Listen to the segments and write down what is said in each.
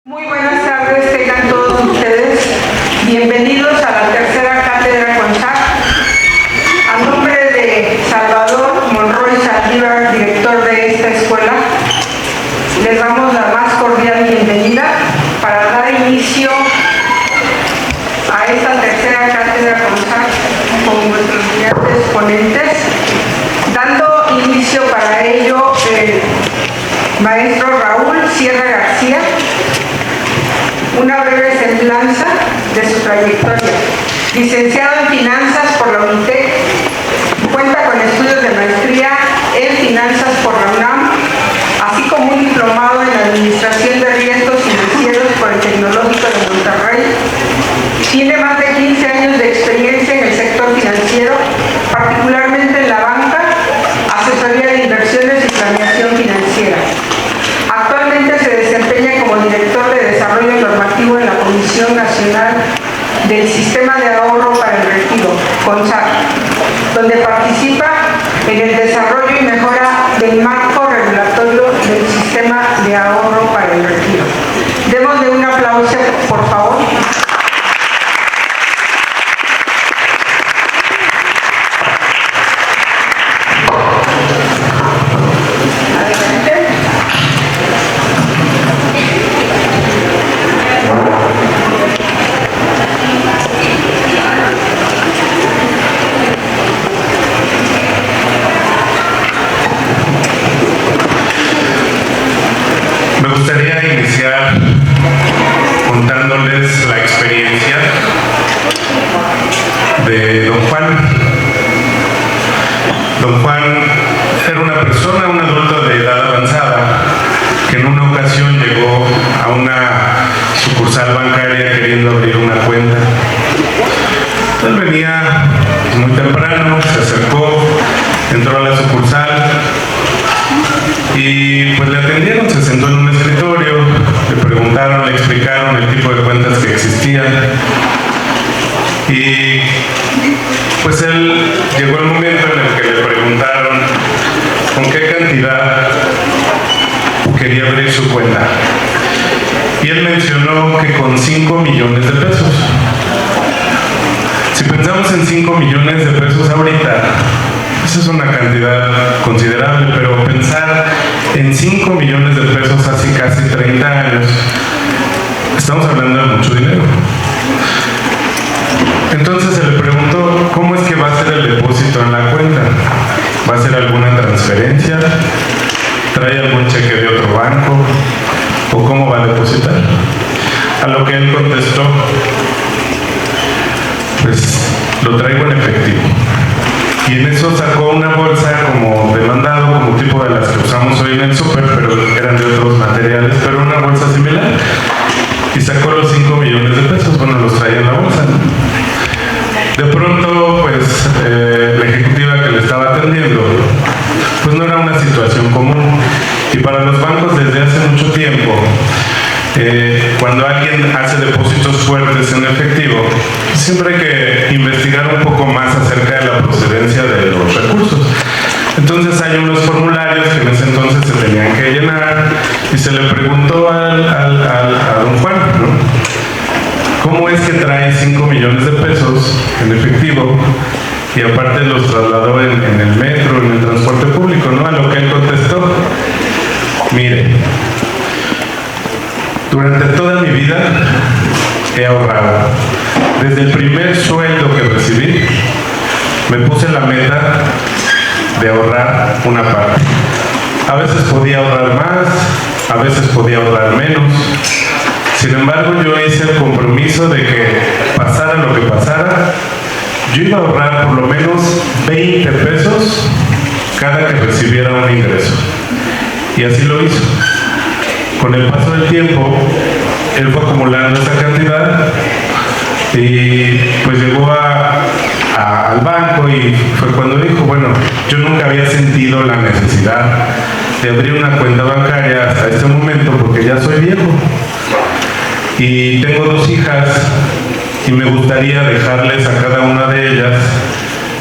Muy buenas tardes, tengan todos ustedes bienvenidos a la tercera cátedra CONSAC. A nombre de Salvador Monroy Saldívar, director de esta escuela, les damos la más cordial bienvenida para dar inicio a esta tercera cátedra CONSAC con nuestros brillantes ponentes, dando inicio para ello el maestro Raúl Sierra García. Una breve semblanza de su trayectoria. Licenciado en Finanzas por la UNITEC, cuenta con estudios de maestría en Finanzas por la UNAM, así como un diplomado en Administración de Riesgos Financieros por el Tecnológico de Monterrey. Tiene más de 15 años de experiencia en el sector financiero, particularmente en la banca, asesoría de inversiones y planeación financiera. Actualmente se desempeña como director de Desarrollo Normativo en la Comisión Nacional del Sistema de Ahorro para el Retiro, CONSAC, donde participa en el desarrollo y mejora del marco regulatorio del Sistema de Ahorro para el Retiro. Démosle un aplauso, por favor. Me gustaría iniciar contándoles la experiencia de don Juan. Don Juan era una persona, un adulto de edad avanzada, que en una ocasión llegó a una sucursal bancaria queriendo abrir una cuenta. Él venía muy temprano, se acercó, entró a la sucursal y pues le atendieron, se sentó en un escritorio, le preguntaron, le explicaron el tipo de cuentas que existían y pues él llegó el momento en el que le preguntaron con qué cantidad quería abrir su cuenta y él mencionó que con 5 millones de pesos. Si pensamos en 5 millones de pesos ahorita, esa es una cantidad considerable, pero pensar en 5 millones de pesos hace casi 30 años, estamos hablando de mucho dinero. Entonces se le preguntó, ¿cómo es que va a ser el depósito en la cuenta? ¿Va a ser alguna transferencia? ¿Trae algún cheque de otro banco? ¿O cómo va a depositar? A lo que él contestó, pues lo traigo en efectivo. Y en eso sacó una bolsa como de mandado, como tipo de las que usamos hoy en el súper, pero eran de otros materiales, pero una bolsa similar. Y sacó los 5 millones de pesos, bueno, los traía en la bolsa, ¿no? De pronto, pues, la ejecutiva que le estaba atendiendo, pues no era una situación común. Y para los bancos desde hace mucho tiempo, cuando alguien hace depósitos fuertes en efectivo, siempre hay que investigar un poco más acerca de la procedencia de los recursos. Entonces hay unos formularios que en ese entonces se tenían que llenar y se le preguntó a don Juan, ¿no? ¿Cómo es que trae 5 millones de pesos en efectivo y aparte los trasladó en el metro, en el transporte público, ¿no? A lo que él contestó, mire, durante toda mi vida he ahorrado. Desde el primer sueldo que recibí, me puse la meta de ahorrar una parte. A veces podía ahorrar más, a veces podía ahorrar menos. Sin embargo, yo hice el compromiso de que pasara lo que pasara, yo iba a ahorrar por lo menos 20 pesos cada que recibiera un ingreso. Y así lo hizo. Con el paso del tiempo, él fue acumulando esa cantidad y pues llegó al banco y fue cuando dijo, bueno, yo nunca había sentido la necesidad de abrir una cuenta bancaria hasta este momento porque ya soy viejo y tengo 2 hijas y me gustaría dejarles a cada una de ellas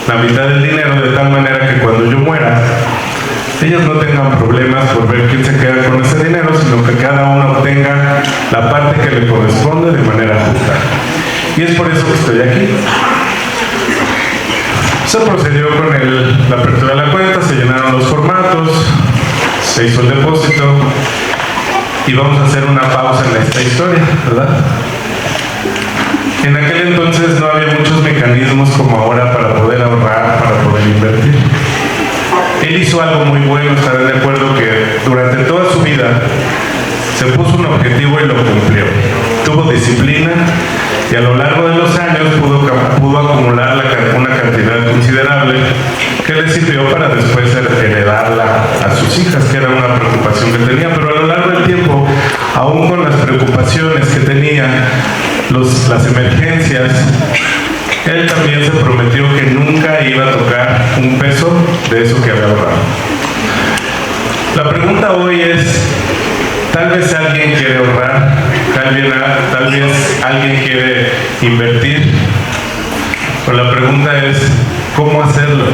la mitad del dinero de tal manera que cuando yo muera ellos no tengan problemas por ver quién se queda con ese dinero, sino que cada uno obtenga la parte que le corresponde de manera justa. Y es por eso que estoy aquí. Se procedió con la apertura de la cuenta, se llenaron los formatos, se hizo el depósito y vamos a hacer una pausa en esta historia, ¿verdad? En aquel entonces no había muchos mecanismos como ahora para poder ahorrar, para poder invertir. Él hizo algo muy bueno, estarán de acuerdo que durante toda su vida se puso un objetivo y lo cumplió. Tuvo disciplina y a lo largo de los años pudo acumular una cantidad considerable que le sirvió para después heredarla a sus hijas, que era una preocupación que tenía. Pero a lo largo del tiempo, aún con las preocupaciones que tenía, las emergencias, él también se prometió que nunca iba a tocar un peso de eso que había ahorrado. La pregunta hoy es, tal vez alguien quiere ahorrar, tal vez alguien quiere invertir, pero la pregunta es, ¿cómo hacerlo?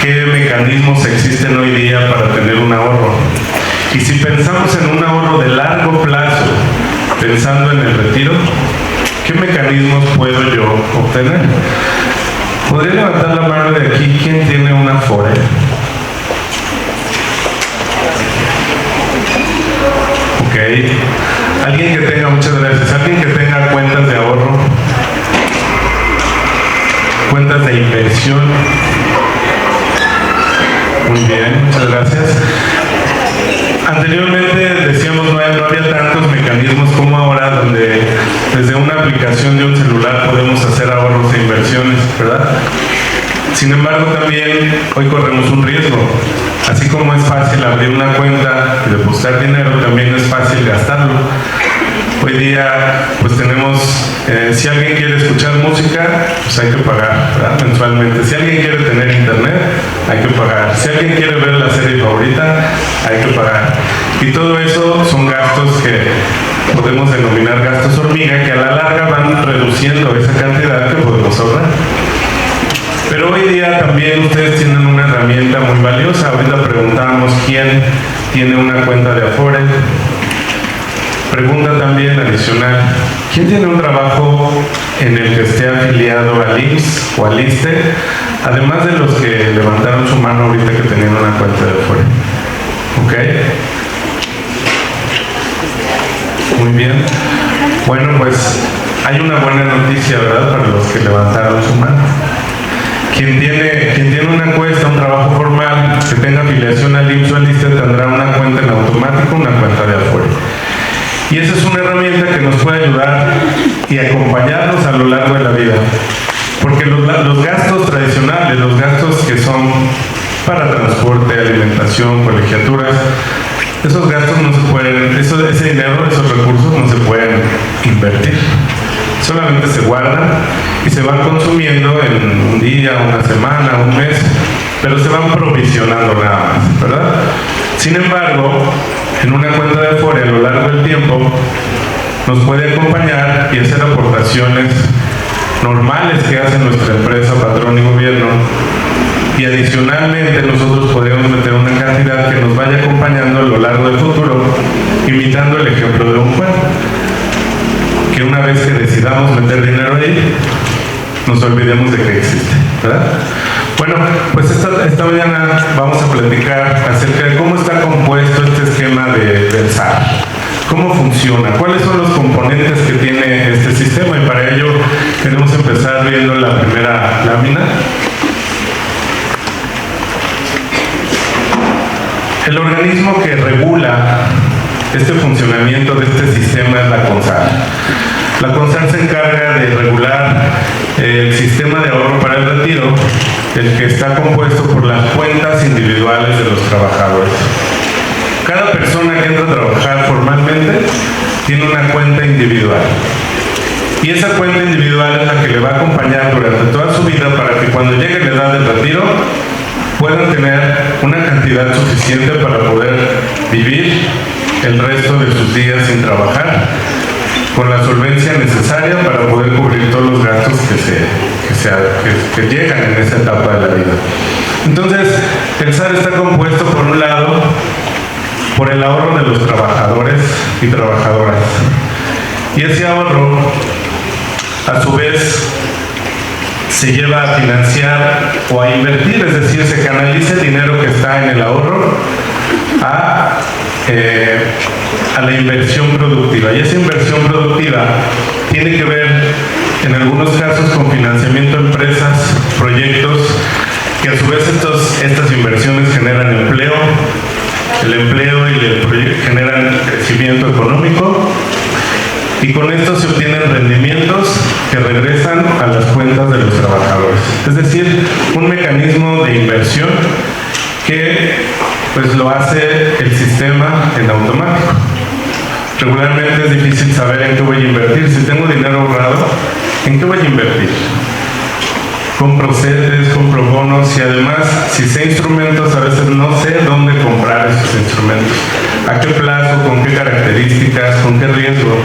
¿Qué mecanismos existen hoy día para tener un ahorro? Y si pensamos en un ahorro de largo plazo, pensando en el retiro, ¿qué mecanismos puedo yo obtener? ¿Podría levantar la mano de aquí quién tiene una Afore? Ok. Alguien que tenga, muchas gracias, alguien que tenga cuentas de ahorro, cuentas de inversión. Muy bien, muchas gracias. Anteriormente decíamos no había tantos mecanismos como ahora, donde desde una aplicación de un celular podemos hacer ahorros e inversiones, ¿verdad? Sin embargo, también hoy corremos un riesgo. Así como es fácil abrir una cuenta y depositar dinero, también es fácil gastarlo. Hoy día, pues tenemos, si alguien quiere escuchar música, pues hay que pagar, ¿verdad? Mensualmente. Si alguien quiere tener internet, hay que pagar. Si alguien quiere ver la serie favorita, hay que pagar. Y todo eso son gastos que podemos denominar gastos hormiga, que a la larga van reduciendo esa cantidad que podemos ahorrar. Pero hoy día también ustedes tienen una herramienta muy valiosa. Ahorita preguntábamos quién tiene una cuenta de Afore. Pregunta también adicional, ¿quién tiene un trabajo en el que esté afiliado al IMSS o al ISSSTE? Además de los que levantaron su mano ahorita que tenían una cuenta de Afore. ¿Ok? Muy bien. Bueno, pues hay una buena noticia, ¿verdad? Para los que levantaron su mano. Quien tiene una cuesta, un trabajo formal, que tenga afiliación al IMSS o al ISSSTE, tendrá una cuenta en automático, una cuenta de Afore. Y esa es una herramienta que nos puede ayudar y acompañarnos a lo largo de la vida. Porque los gastos tradicionales, los gastos que son para transporte, alimentación, colegiaturas, esos gastos no se pueden, ese dinero, esos recursos no se pueden invertir. Solamente se guardan y se van consumiendo en un día, una semana, un mes, pero se van provisionando nada más, ¿verdad? Sin embargo, en una cuenta de Afore a lo largo del tiempo nos puede acompañar y hacer aportaciones normales que hace nuestra empresa, patrón y gobierno, y adicionalmente nosotros podemos meter una cantidad que nos vaya acompañando a lo largo del futuro, imitando el ejemplo de un juego, que una vez que decidamos meter dinero ahí, nos olvidemos de que existe, ¿verdad? Bueno, pues esta mañana vamos a platicar acerca de cómo está compuesto este esquema del SAR. ¿Cómo funciona? ¿Cuáles son los componentes que tiene este sistema? Y para ello queremos empezar viendo la primera lámina. El organismo que regula este funcionamiento de este sistema es la CONSAR. La CONSAR se encarga de regular el sistema de ahorro para el retiro, el que está compuesto por las cuentas individuales de los trabajadores. Cada persona que entra a trabajar formalmente tiene una cuenta individual. Y esa cuenta individual es la que le va a acompañar durante toda su vida para que cuando llegue la edad del retiro puedan tener una cantidad suficiente para poder vivir el resto de sus días sin trabajar, con la solvencia necesaria para poder cubrir todos los gastos que llegan en esa etapa de la vida. Entonces, el SAR está compuesto por un lado por el ahorro de los trabajadores y trabajadoras. Y ese ahorro, a su vez, se lleva a financiar o a invertir, es decir, se canaliza el dinero que está en el ahorro a la inversión productiva. Y esa inversión productiva tiene que ver, en algunos casos, con financiamiento de empresas, proyectos, que a su vez estas inversiones generan empleo, el empleo y el proyecto generan crecimiento económico, y con esto se obtienen rendimientos que regresan a las cuentas de los trabajadores. Es decir, un mecanismo de inversión que pues lo hace el sistema en automático. Regularmente es difícil saber en qué voy a invertir. Si tengo dinero ahorrado, ¿en qué voy a invertir? Compro CETES, compro bonos, y además, si sé instrumentos, a veces no sé dónde comprar esos instrumentos, a qué plazo, con qué características, con qué riesgo,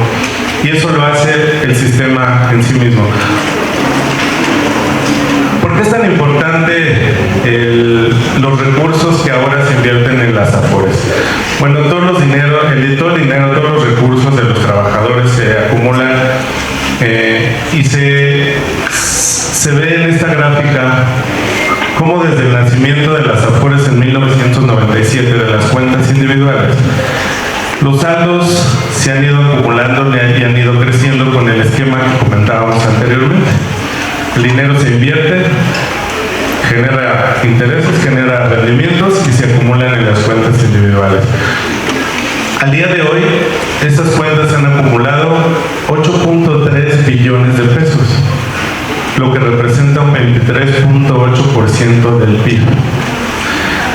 y eso lo hace el sistema en sí mismo. ¿Por qué es tan importante los recursos que ahora se invierten en las AFORES? Bueno, todo el dinero, todos los recursos de los trabajadores se acumulan y se ve en esta gráfica cómo desde el nacimiento de las AFORES en 1997, de las cuentas individuales, los saldos se han ido acumulando y han ido creciendo con el esquema que comentábamos anteriormente. El dinero se invierte, genera intereses, genera rendimientos y se acumulan en las cuentas individuales. Al día de hoy, estas cuentas han acumulado 8.3 billones de pesos, lo que representa un 23.8% del PIB.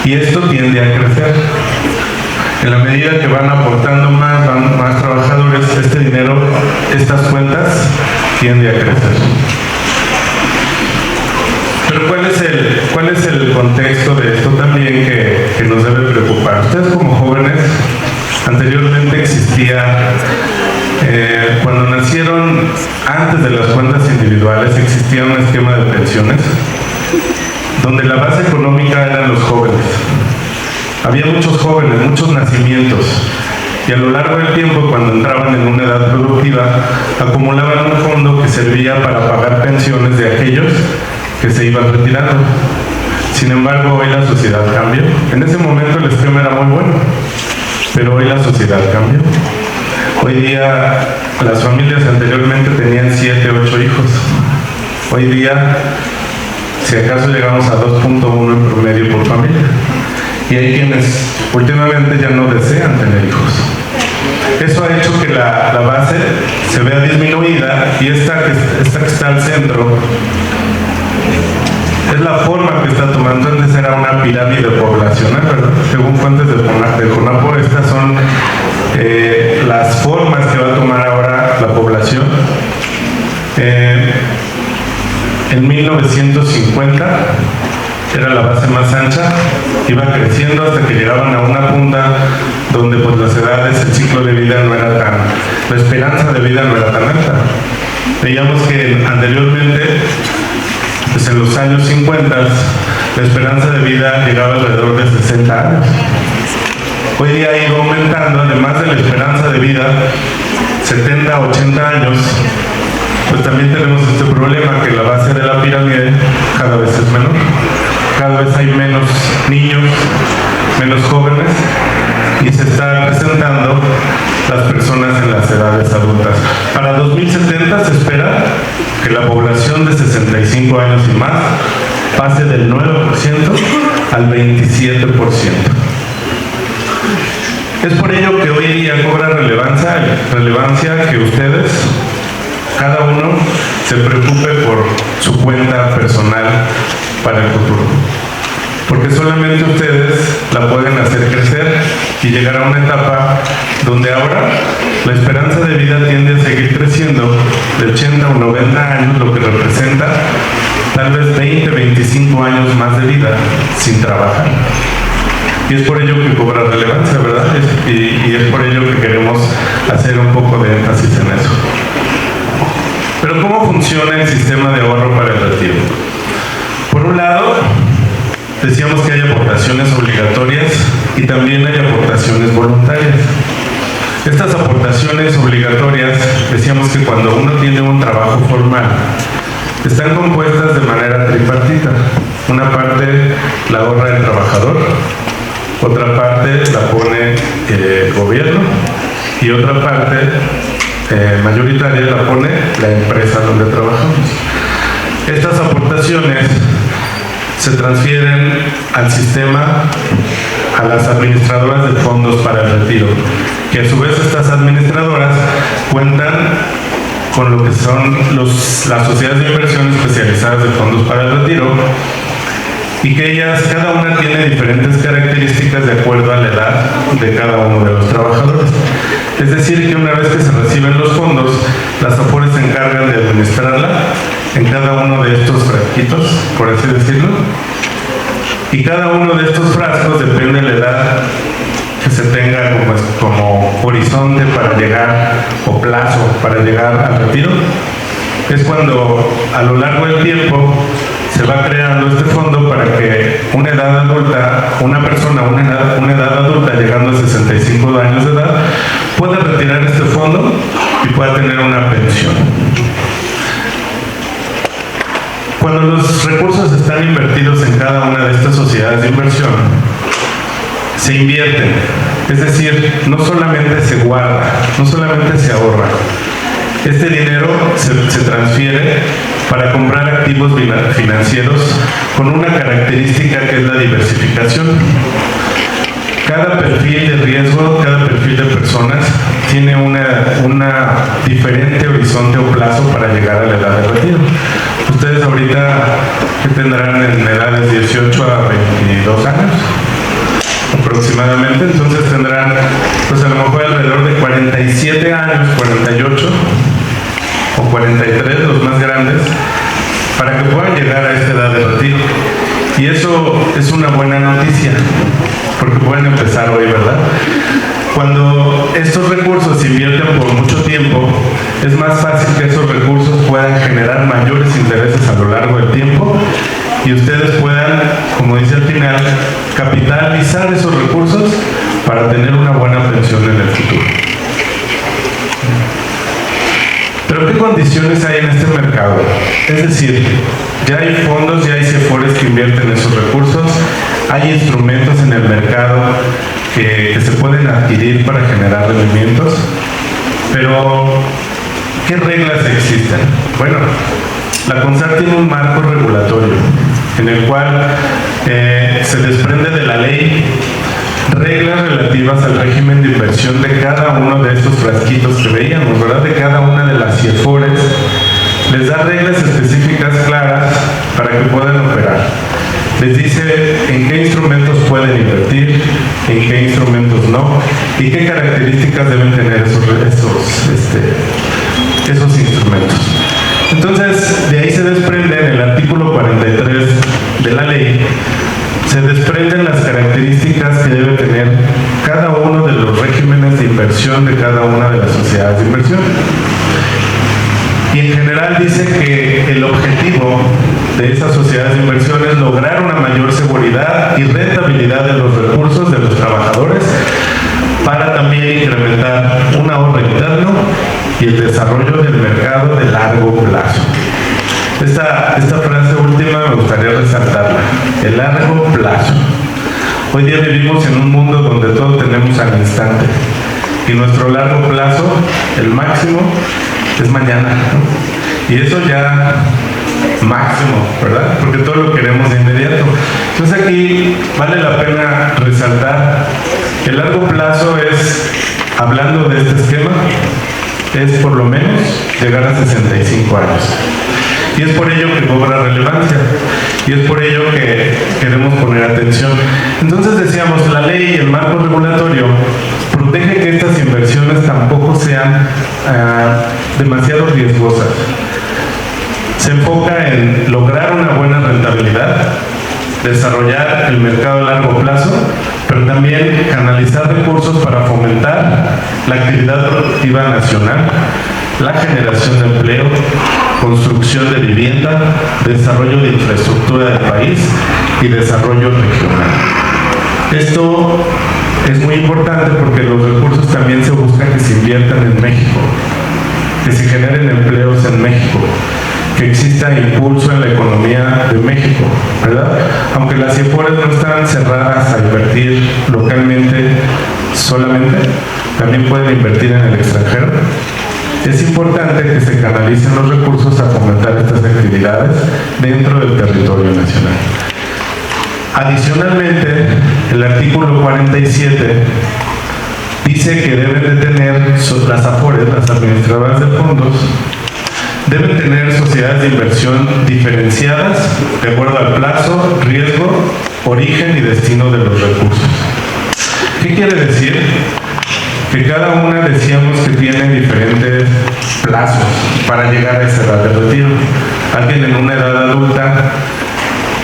Y esto tiende a crecer. En la medida que van aportando más trabajadores, este dinero, estas cuentas, tiende a crecer. Pero ¿cuál es el contexto de esto también que nos debe preocupar? Ustedes como jóvenes, anteriormente existía, cuando nacieron, antes de las cuentas individuales, existía un esquema de pensiones donde la base económica eran los jóvenes. Había muchos jóvenes, muchos nacimientos, y a lo largo del tiempo, cuando entraban en una edad productiva, acumulaban un fondo que servía para pagar pensiones de aquellos que se iban retirando. Sin embargo, hoy la sociedad cambió. En ese momento el esquema era muy bueno, pero hoy la sociedad cambió. Hoy día las familias anteriormente tenían 7, 8 hijos. Hoy día, si acaso, llegamos a 2.1 en promedio por familia. Y hay quienes últimamente ya no desean tener hijos. Eso ha hecho que la base se vea disminuida, y esta que está al centro es la forma que está tomando. Antes era una pirámide poblacional, ¿verdad? Según fuentes de CONAPO, estas son las formas que va a tomar ahora la población. En 1950 era la base más ancha, iba creciendo hasta que llegaban a una punta donde pues las edades, el ciclo de vida no era tan, la esperanza de vida no era tan alta. Veíamos que anteriormente, pues en los años 50, la esperanza de vida llegaba alrededor de 60 años. Hoy día ha ido aumentando, además de la esperanza de vida, 70, 80 años, pues también tenemos este problema que la base de la pirámide cada vez es menor. Cada vez hay menos niños, menos jóvenes, y se está presentando las personas en las edades adultas. Para 2070 se espera que la población de 65 años y más pase del 9% al 27%. Es por ello que hoy día cobra relevancia que ustedes, cada uno, se preocupe por su cuenta personal para el futuro. Porque solamente ustedes la pueden hacer crecer y llegar a una etapa donde ahora la esperanza de vida tiende a seguir creciendo de 80 o 90 años, lo que representa tal vez 20, 25 años más de vida sin trabajar. Y es por ello que cobra relevancia, ¿verdad? Y es por ello que queremos hacer un poco de énfasis en eso. Pero ¿cómo funciona el sistema de ahorro para el retiro? Por un lado, decíamos que hay aportaciones obligatorias y también hay aportaciones voluntarias. Estas aportaciones obligatorias, decíamos que cuando uno tiene un trabajo formal, están compuestas de manera tripartita. Una parte la ahorra el trabajador, otra parte la pone el gobierno y otra parte mayoritaria la pone la empresa donde trabajamos. Estas aportaciones se transfieren al sistema, a las administradoras de fondos para el retiro, que a su vez estas administradoras cuentan con lo que son las sociedades de inversión especializadas de fondos para el retiro, y que ellas, cada una tiene diferentes características de acuerdo a la edad de cada uno de los trabajadores. Es decir, que una vez que se reciben los fondos, las AFORES se encargan de administrarla en cada uno de estos frasquitos, por así decirlo, y cada uno de estos frascos depende de la edad que se tenga como horizonte para llegar, o plazo para llegar al retiro. Es cuando a lo largo del tiempo se va creando este fondo para que una edad adulta, una persona, una edad adulta llegando a 65 años de edad, pueda retirar este fondo y pueda tener una pensión. Cuando los recursos están invertidos en cada una de estas sociedades de inversión, se invierten, es decir, no solamente se guarda, no solamente se ahorra. Este dinero se transfiere para comprar activos financieros con una característica que es la diversificación. Cada perfil de riesgo, cada perfil de personas tiene una diferente horizonte o plazo para llegar a la edad de retiro. Ustedes ahorita, ¿qué tendrán en edades 18 a 22 años? Aproximadamente, entonces tendrán pues a lo mejor alrededor de 47 años, 48 o 43, los más grandes, para que puedan llegar a esta edad de retiro. Y eso es una buena noticia, porque pueden empezar hoy, ¿verdad? Cuando estos recursos se invierten por mucho tiempo, es más fácil que esos recursos puedan generar mayores intereses a lo largo del tiempo y ustedes puedan, como dice al final, capitalizar esos recursos para tener una buena pensión en el futuro. Pero ¿qué condiciones hay en este mercado? Es decir, ya hay fondos, ya hay CEFORES que invierten esos recursos, hay instrumentos en el mercado que se pueden adquirir para generar rendimientos, pero ¿qué reglas existen? Bueno, la CONSAR tiene un marco regulatorio en el cual se desprende de la ley reglas relativas al régimen de inversión de cada uno de estos frasquitos que veíamos, ¿verdad? De cada una de las CIEFORES. Les da reglas específicas claras para que puedan operar. Les dice en qué instrumentos pueden invertir, en qué instrumentos no, y qué características deben tener esos instrumentos. Entonces, de ahí se desprende en el artículo 43 de la ley, se desprenden las características que debe tener cada uno de los regímenes de inversión de cada una de las sociedades de inversión. Y en general dice que el objetivo de esas sociedades de inversión es lograr una mayor seguridad y rentabilidad de los recursos de los trabajadores para también incrementar un ahorro interno y el desarrollo del mercado de largo plazo. Esta frase última me gustaría resaltarla, el largo plazo. Hoy día vivimos en un mundo donde todo tenemos al instante y nuestro largo plazo, el máximo, es mañana, ¿no? Y eso ya máximo, ¿verdad? Porque todo lo queremos de inmediato. Entonces aquí vale la pena resaltar que el largo plazo es, hablando de este esquema, es por lo menos llegar a 65 años. Y es por ello que cobra relevancia. Y es por ello que queremos poner atención. Entonces decíamos, la ley y el marco regulatorio protege que estas inversiones tampoco sean demasiado riesgosas. Se enfoca en lograr una buena rentabilidad, desarrollar el mercado a largo plazo, pero también canalizar recursos para fomentar la actividad productiva nacional, la generación de empleo, construcción de vivienda, desarrollo de infraestructura del país y desarrollo regional. Esto es muy importante porque los recursos también se busca que se inviertan en México, que se generen empleos en México, que exista impulso en la economía de México, ¿verdad? Aunque las CIEFORES no están cerradas a invertir localmente solamente, también pueden invertir en el extranjero. Es importante que se canalicen los recursos a fomentar estas actividades dentro del territorio nacional. Adicionalmente, el artículo 47 dice que deben de tener las AFORES, las administradoras de fondos, deben tener sociedades de inversión diferenciadas de acuerdo al plazo, riesgo, origen y destino de los recursos. ¿Qué quiere decir? Que cada una decíamos que tiene diferentes plazos para llegar a esa edad de retiro. Alguien en una edad adulta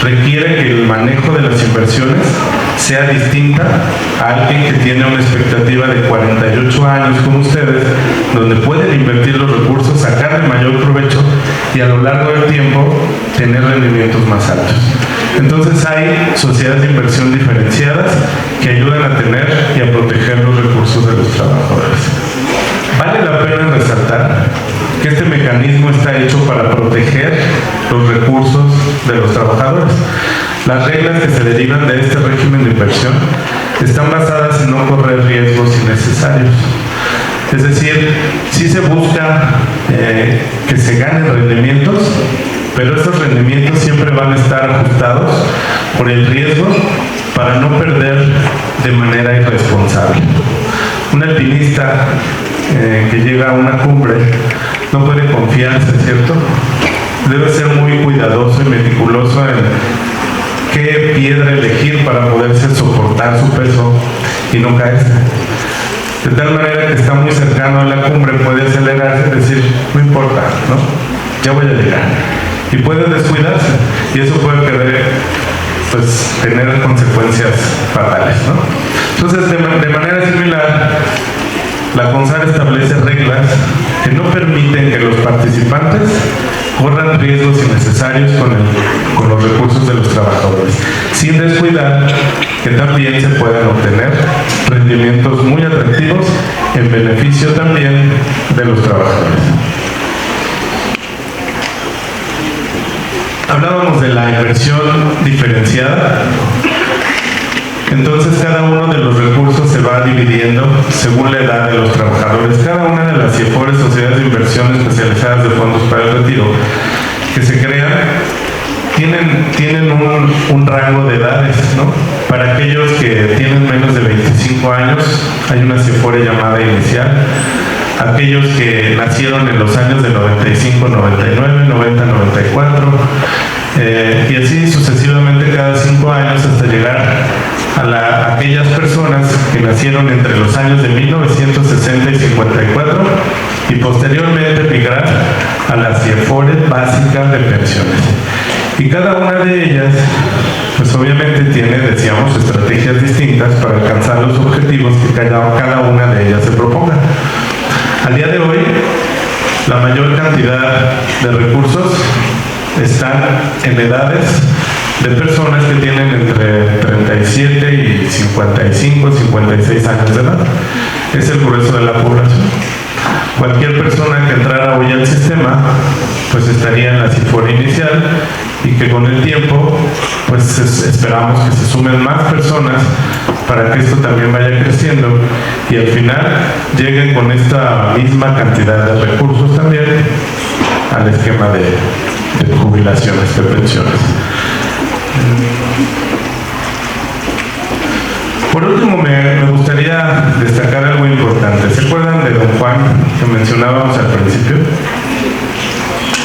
requiere que el manejo de las inversiones sea distinta a alguien que tiene una expectativa de 48 años como ustedes, donde pueden invertir los recursos, sacarle mayor provecho y a lo largo del tiempo tener rendimientos más altos. Entonces hay sociedades de inversión diferenciadas que ayudan a tener y a proteger los recursos de los trabajadores. Vale la pena resaltar que este mecanismo está hecho para proteger los recursos de los trabajadores. Las reglas que se derivan de este régimen de inversión están basadas en no correr riesgos innecesarios. Es decir, sí se busca que se ganen rendimientos, pero esos rendimientos siempre van a estar ajustados por el riesgo para no perder de manera irresponsable. Un alpinista que llega a una cumbre no puede confiarse, ¿cierto? Debe ser muy cuidadoso y meticuloso en qué piedra elegir para poderse soportar su peso y no caerse. De tal manera que está muy cercano a la cumbre, puede acelerarse y decir, no importa, ¿no? Ya voy a llegar. Y puede descuidarse, y eso puede tener consecuencias fatales, ¿no? Entonces, de manera similar, la CONSAR establece reglas que no permiten que los participantes corran riesgos innecesarios con los recursos de los trabajadores, sin descuidar que también se puedan obtener rendimientos muy atractivos en beneficio también de los trabajadores. Hablábamos de la inversión diferenciada. Entonces cada uno de los recursos se va dividiendo según la edad de los trabajadores. Cada una de las CIEFORES, sociedades de inversión especializadas de fondos para el retiro, que se crean, tienen un rango de edades, ¿no? Para aquellos que tienen menos de 25 años, hay una CIEFORE llamada inicial. Aquellos que nacieron en los años de 95, 99, 90, 94, y así sucesivamente cada 5 años hasta llegar a aquellas personas que nacieron entre los años de 1960 y 54 y posteriormente migrar a las CIEFORE básicas de pensiones. Y cada una de ellas, pues obviamente tiene, decíamos, estrategias distintas para alcanzar los objetivos que cada una de ellas se proponga. Al día de hoy, la mayor cantidad de recursos están en edades de personas que tienen entre 37 y 55, 56 años de edad. Es el grueso de la población. Cualquier persona que entrara hoy al sistema, pues estaría en la CIEFORE inicial, y que con el tiempo, pues esperamos que se sumen más personas para que esto también vaya creciendo y al final lleguen con esta misma cantidad de recursos también al esquema de jubilaciones, de pensiones. Por último, me gustaría destacar algo importante. ¿Se acuerdan de don Juan que mencionábamos al principio?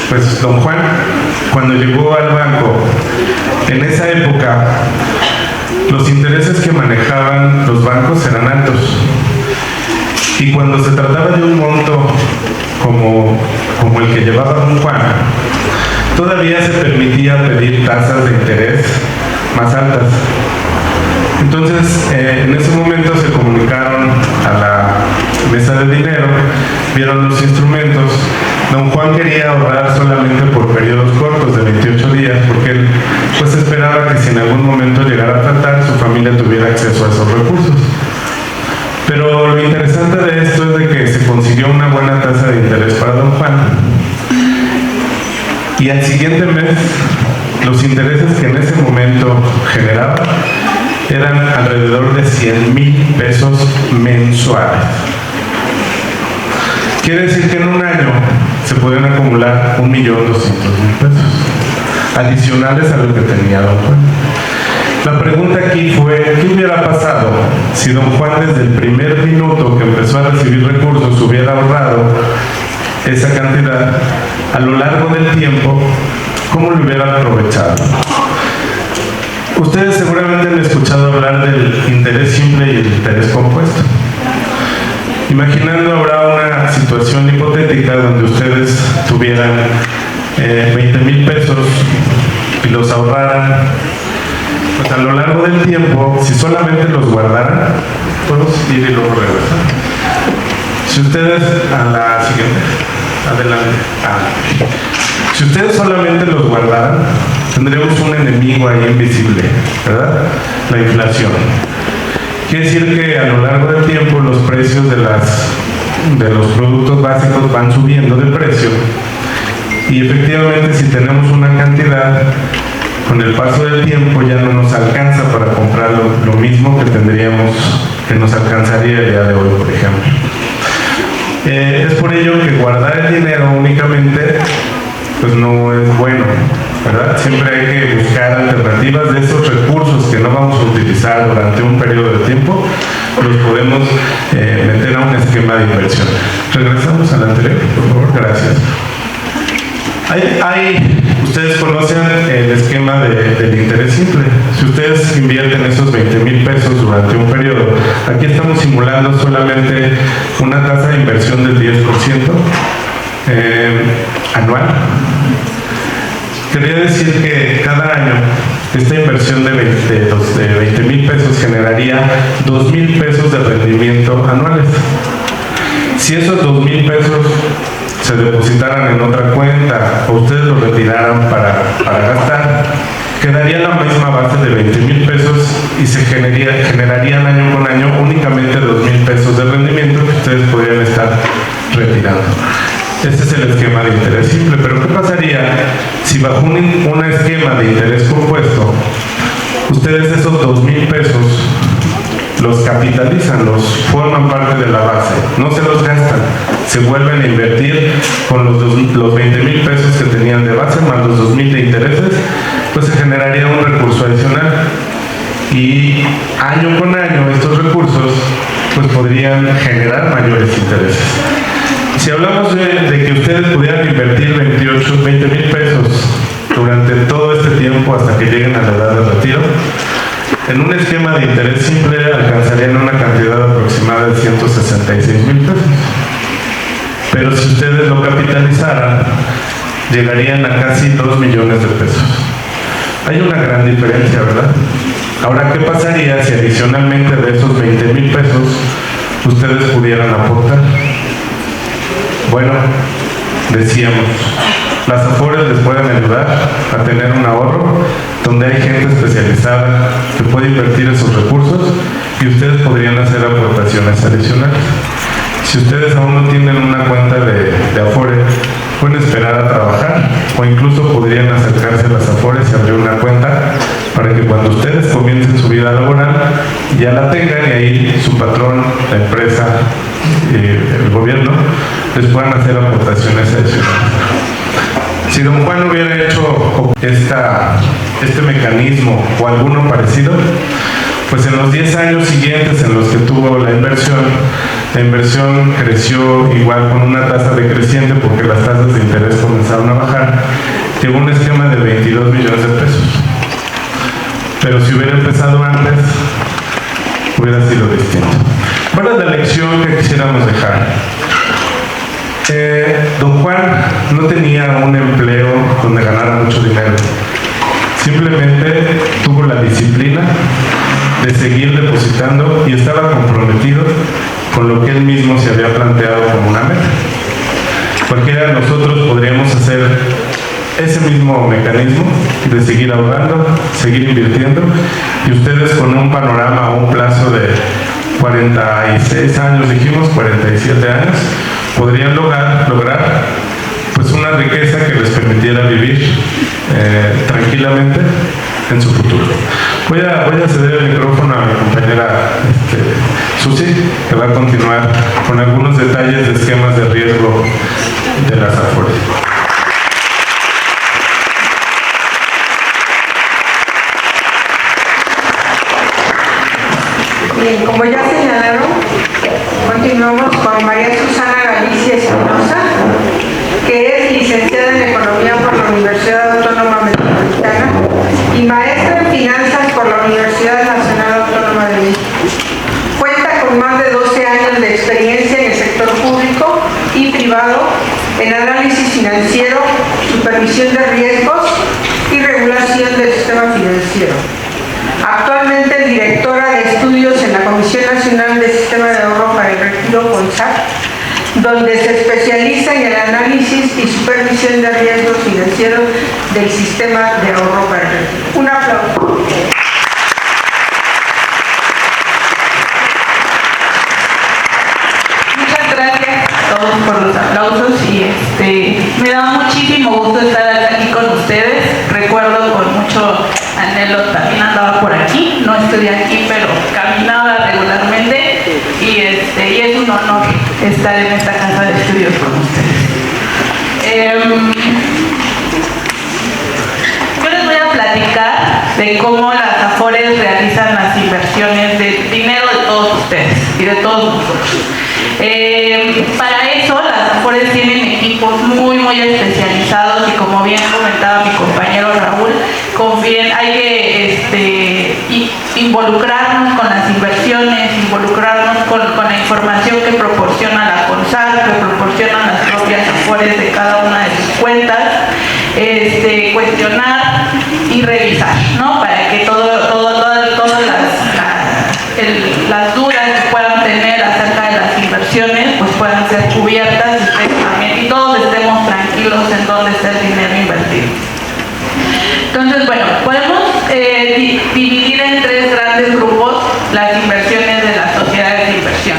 Pues don Juan, cuando llegó al banco, en esa época, los intereses que manejaban los bancos eran altos. Y cuando se trataba de un monto como el que llevaba don Juan, todavía se permitía pedir tasas de interés más altas. Entonces, en ese momento se comunicaron a la mesa de dinero vieron los instrumentos, don Juan quería ahorrar solamente por periodos cortos de 28 días, porque él pues esperaba que si en algún momento llegara a tratar, su familia tuviera acceso a esos recursos. Pero lo interesante de esto es de que se consiguió una buena tasa de interés para don Juan, y al siguiente mes los intereses que en ese momento generaba eran alrededor de 100,000 pesos mensuales. Quiere decir que en un año se podían acumular 1,200,000 pesos adicionales a lo que tenía don Juan. La pregunta aquí fue, ¿qué hubiera pasado si don Juan desde el primer minuto que empezó a recibir recursos hubiera ahorrado esa cantidad a lo largo del tiempo? ¿Cómo lo hubiera aprovechado? Ustedes seguramente han escuchado hablar del interés simple y el interés compuesto. Imaginando ahora una situación hipotética donde ustedes tuvieran 20,000 pesos y los ahorraran, pues a lo largo del tiempo, si solamente los guardaran, podemos ir y luego regresar. Si ustedes, a la siguiente, adelante. Si ustedes solamente los guardaran, tendríamos un enemigo ahí invisible, ¿verdad? La inflación. Quiere decir que a lo largo del tiempo los precios de los productos básicos van subiendo de precio, y efectivamente si tenemos una cantidad, con el paso del tiempo ya no nos alcanza para comprar lo mismo que nos alcanzaría el día de hoy, por ejemplo. Es por ello que guardar el dinero únicamente pues no es bueno, ¿verdad? Siempre hay que buscar alternativas de esos recursos que no vamos a utilizar durante un periodo de tiempo, los podemos meter a un esquema de inversión. Regresamos al anterior, por favor, gracias. Ustedes conocen el esquema del interés simple. Si ustedes invierten esos 20,000 pesos durante un periodo, aquí estamos simulando solamente una tasa de inversión del 10% anual. Quería decir que cada año esta inversión de 20,000 pesos generaría 2,000 pesos de rendimiento anuales. Si esos 2,000 pesos se depositaran en otra cuenta o ustedes lo retiraran para gastar, quedaría la misma base de 20,000 pesos y se generarían año con año únicamente 2,000 pesos de rendimiento que ustedes podrían estar retirando. Este es el esquema de interés simple, pero ¿qué pasaría si bajo un esquema de interés compuesto ustedes esos 2,000 pesos los capitalizan, los forman parte de la base, no se los gastan, se vuelven a invertir con los 20,000 pesos que tenían de base más los 2,000 de intereses, pues se generaría un recurso adicional, y año con año estos recursos pues podrían generar mayores intereses. Si hablamos de que ustedes pudieran invertir 20,000 pesos durante todo este tiempo hasta que lleguen a la edad de retiro, en un esquema de interés simple alcanzarían una cantidad aproximada de 166,000 pesos. Pero si ustedes lo capitalizaran, llegarían a casi 2 millones de pesos. Hay una gran diferencia, ¿verdad? Ahora, ¿qué pasaría si adicionalmente de esos 20,000 pesos ustedes pudieran aportar? Bueno, decíamos, las AFORES les pueden ayudar a tener un ahorro donde hay gente especializada que puede invertir esos recursos y ustedes podrían hacer aportaciones adicionales. Si ustedes aún no tienen una cuenta de AFORE, pueden esperar a trabajar o incluso podrían acercarse a las AFORES y abrir una cuenta para que cuando ustedes comiencen su vida laboral ya la tengan y ahí su patrón, la empresa, el gobierno les puedan hacer aportaciones adicionales. Si don Juan hubiera hecho este mecanismo o alguno parecido, pues en los 10 años siguientes en los que tuvo la inversión creció igual con una tasa decreciente porque las tasas de interés comenzaron a bajar, llegó un esquema de 22 millones de pesos. Pero si hubiera empezado antes, hubiera sido distinto. ¿Cuál es la lección que quisiéramos dejar? Don Juan no tenía un empleo donde ganara mucho dinero. Simplemente tuvo la disciplina de seguir depositando y estaba comprometido con lo que él mismo se había planteado como una meta. hacer ese mismo mecanismo de seguir ahorrando, seguir invirtiendo, y ustedes con un panorama o un plazo de 46 años, dijimos, 47 años, podrían lograr pues una riqueza que les permitiera vivir tranquilamente en su futuro. Voy a ceder el micrófono a mi compañera Susi, que va a continuar con algunos detalles de esquemas de riesgo de las Afores. Bien, como ya señalaron, continuamos con María Susana Galicia Espinosa, que es licenciada en Economía por la Universidad Autónoma Metropolitana y maestra en Finanzas por la Universidad Nacional Autónoma de México. Cuenta con más de 12 años de experiencia en el sector público y privado en análisis financiero, supervisión de riesgos y regulación del sistema financiero. Actualmente es directora de estudios en la Comisión Nacional del Sistema de Ahorro para el Retiro, CONSAR, donde se especializa en el análisis y supervisión de riesgos financieros del sistema de ahorro para el retiro. Un aplauso. Muchas gracias a todos por los aplausos y me da muchísimo gusto estar aquí con ustedes. Recuerdo con mucho anhelo, también andaba por aquí, no estoy aquí, pero caminaba regularmente y es un honor estar en esta casa de estudios con ustedes. Yo les voy a platicar de cómo las Afores realizan las inversiones de dinero de todos ustedes y de todos nosotros. Para eso las Afores tienen equipos muy especializados y, como bien comentaba mi compañero Raúl, hay que involucrarnos con las inversiones, involucrarnos con la información que proporciona la CONSAR, que proporcionan las propias Afores de cada una de sus cuentas, cuestionar y revisar, ¿no? Para que todas las dudas que puedan tener acerca de las inversiones pues puedan ser cubiertas y todos estemos tranquilos en dónde está el dinero invertido. Entonces, bueno, podemos dividir en tres grandes grupos las inversiones de las sociedades de inversión.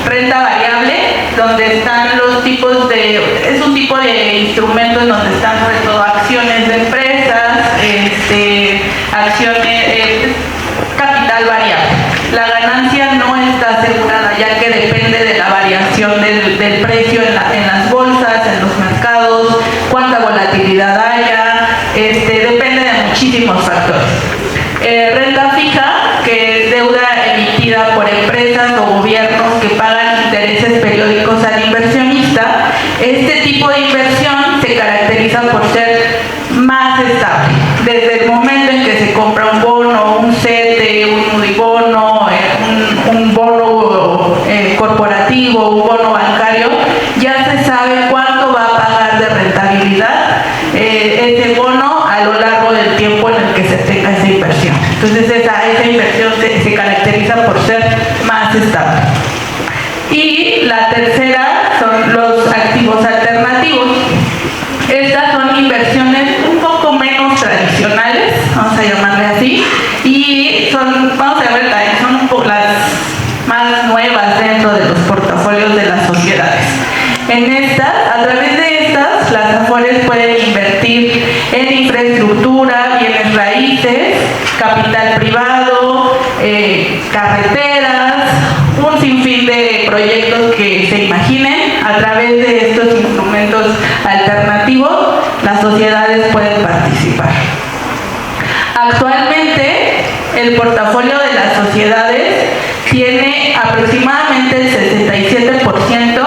Renta variable, donde están los tipos es un tipo de instrumentos donde están sobre todo acciones de empresas, capital variable. La ganancia no está asegurada, ya que depende de la variación del precio en las bolsas, en los mercados, cuánta volatilidad haya, depende de muchísimos factores. Renta fija, que es deuda emitida por empresas o gobiernos que pagan intereses periódicos al inversionista. Este tipo de inversión se caracteriza por ser más estable. Desde el momento en que se compra un bono, un CETE, un UDIBono, un bono corporativo, un bono bancario, ya se sabe cuánto va a pagar de rentabilidad ese bono a lo largo del tiempo en el que se tenga esa inversión. Entonces esa inversión se caracteriza por ser más estable. Y la tercera son los activos alternativos. Estas son inversiones un poco menos tradicionales, vamos a llamarle así, y son un poco las más nuevas dentro de los portafolios de las sociedades. A través de estas, las Afores pueden invertir en infraestructura, bienes raíces, capital privado, carreteras, un sinfín de proyectos que se imaginen. A través de estos instrumentos alternativos, las sociedades pueden participar. Actualmente, el portafolio de las sociedades tiene aproximadamente el 67%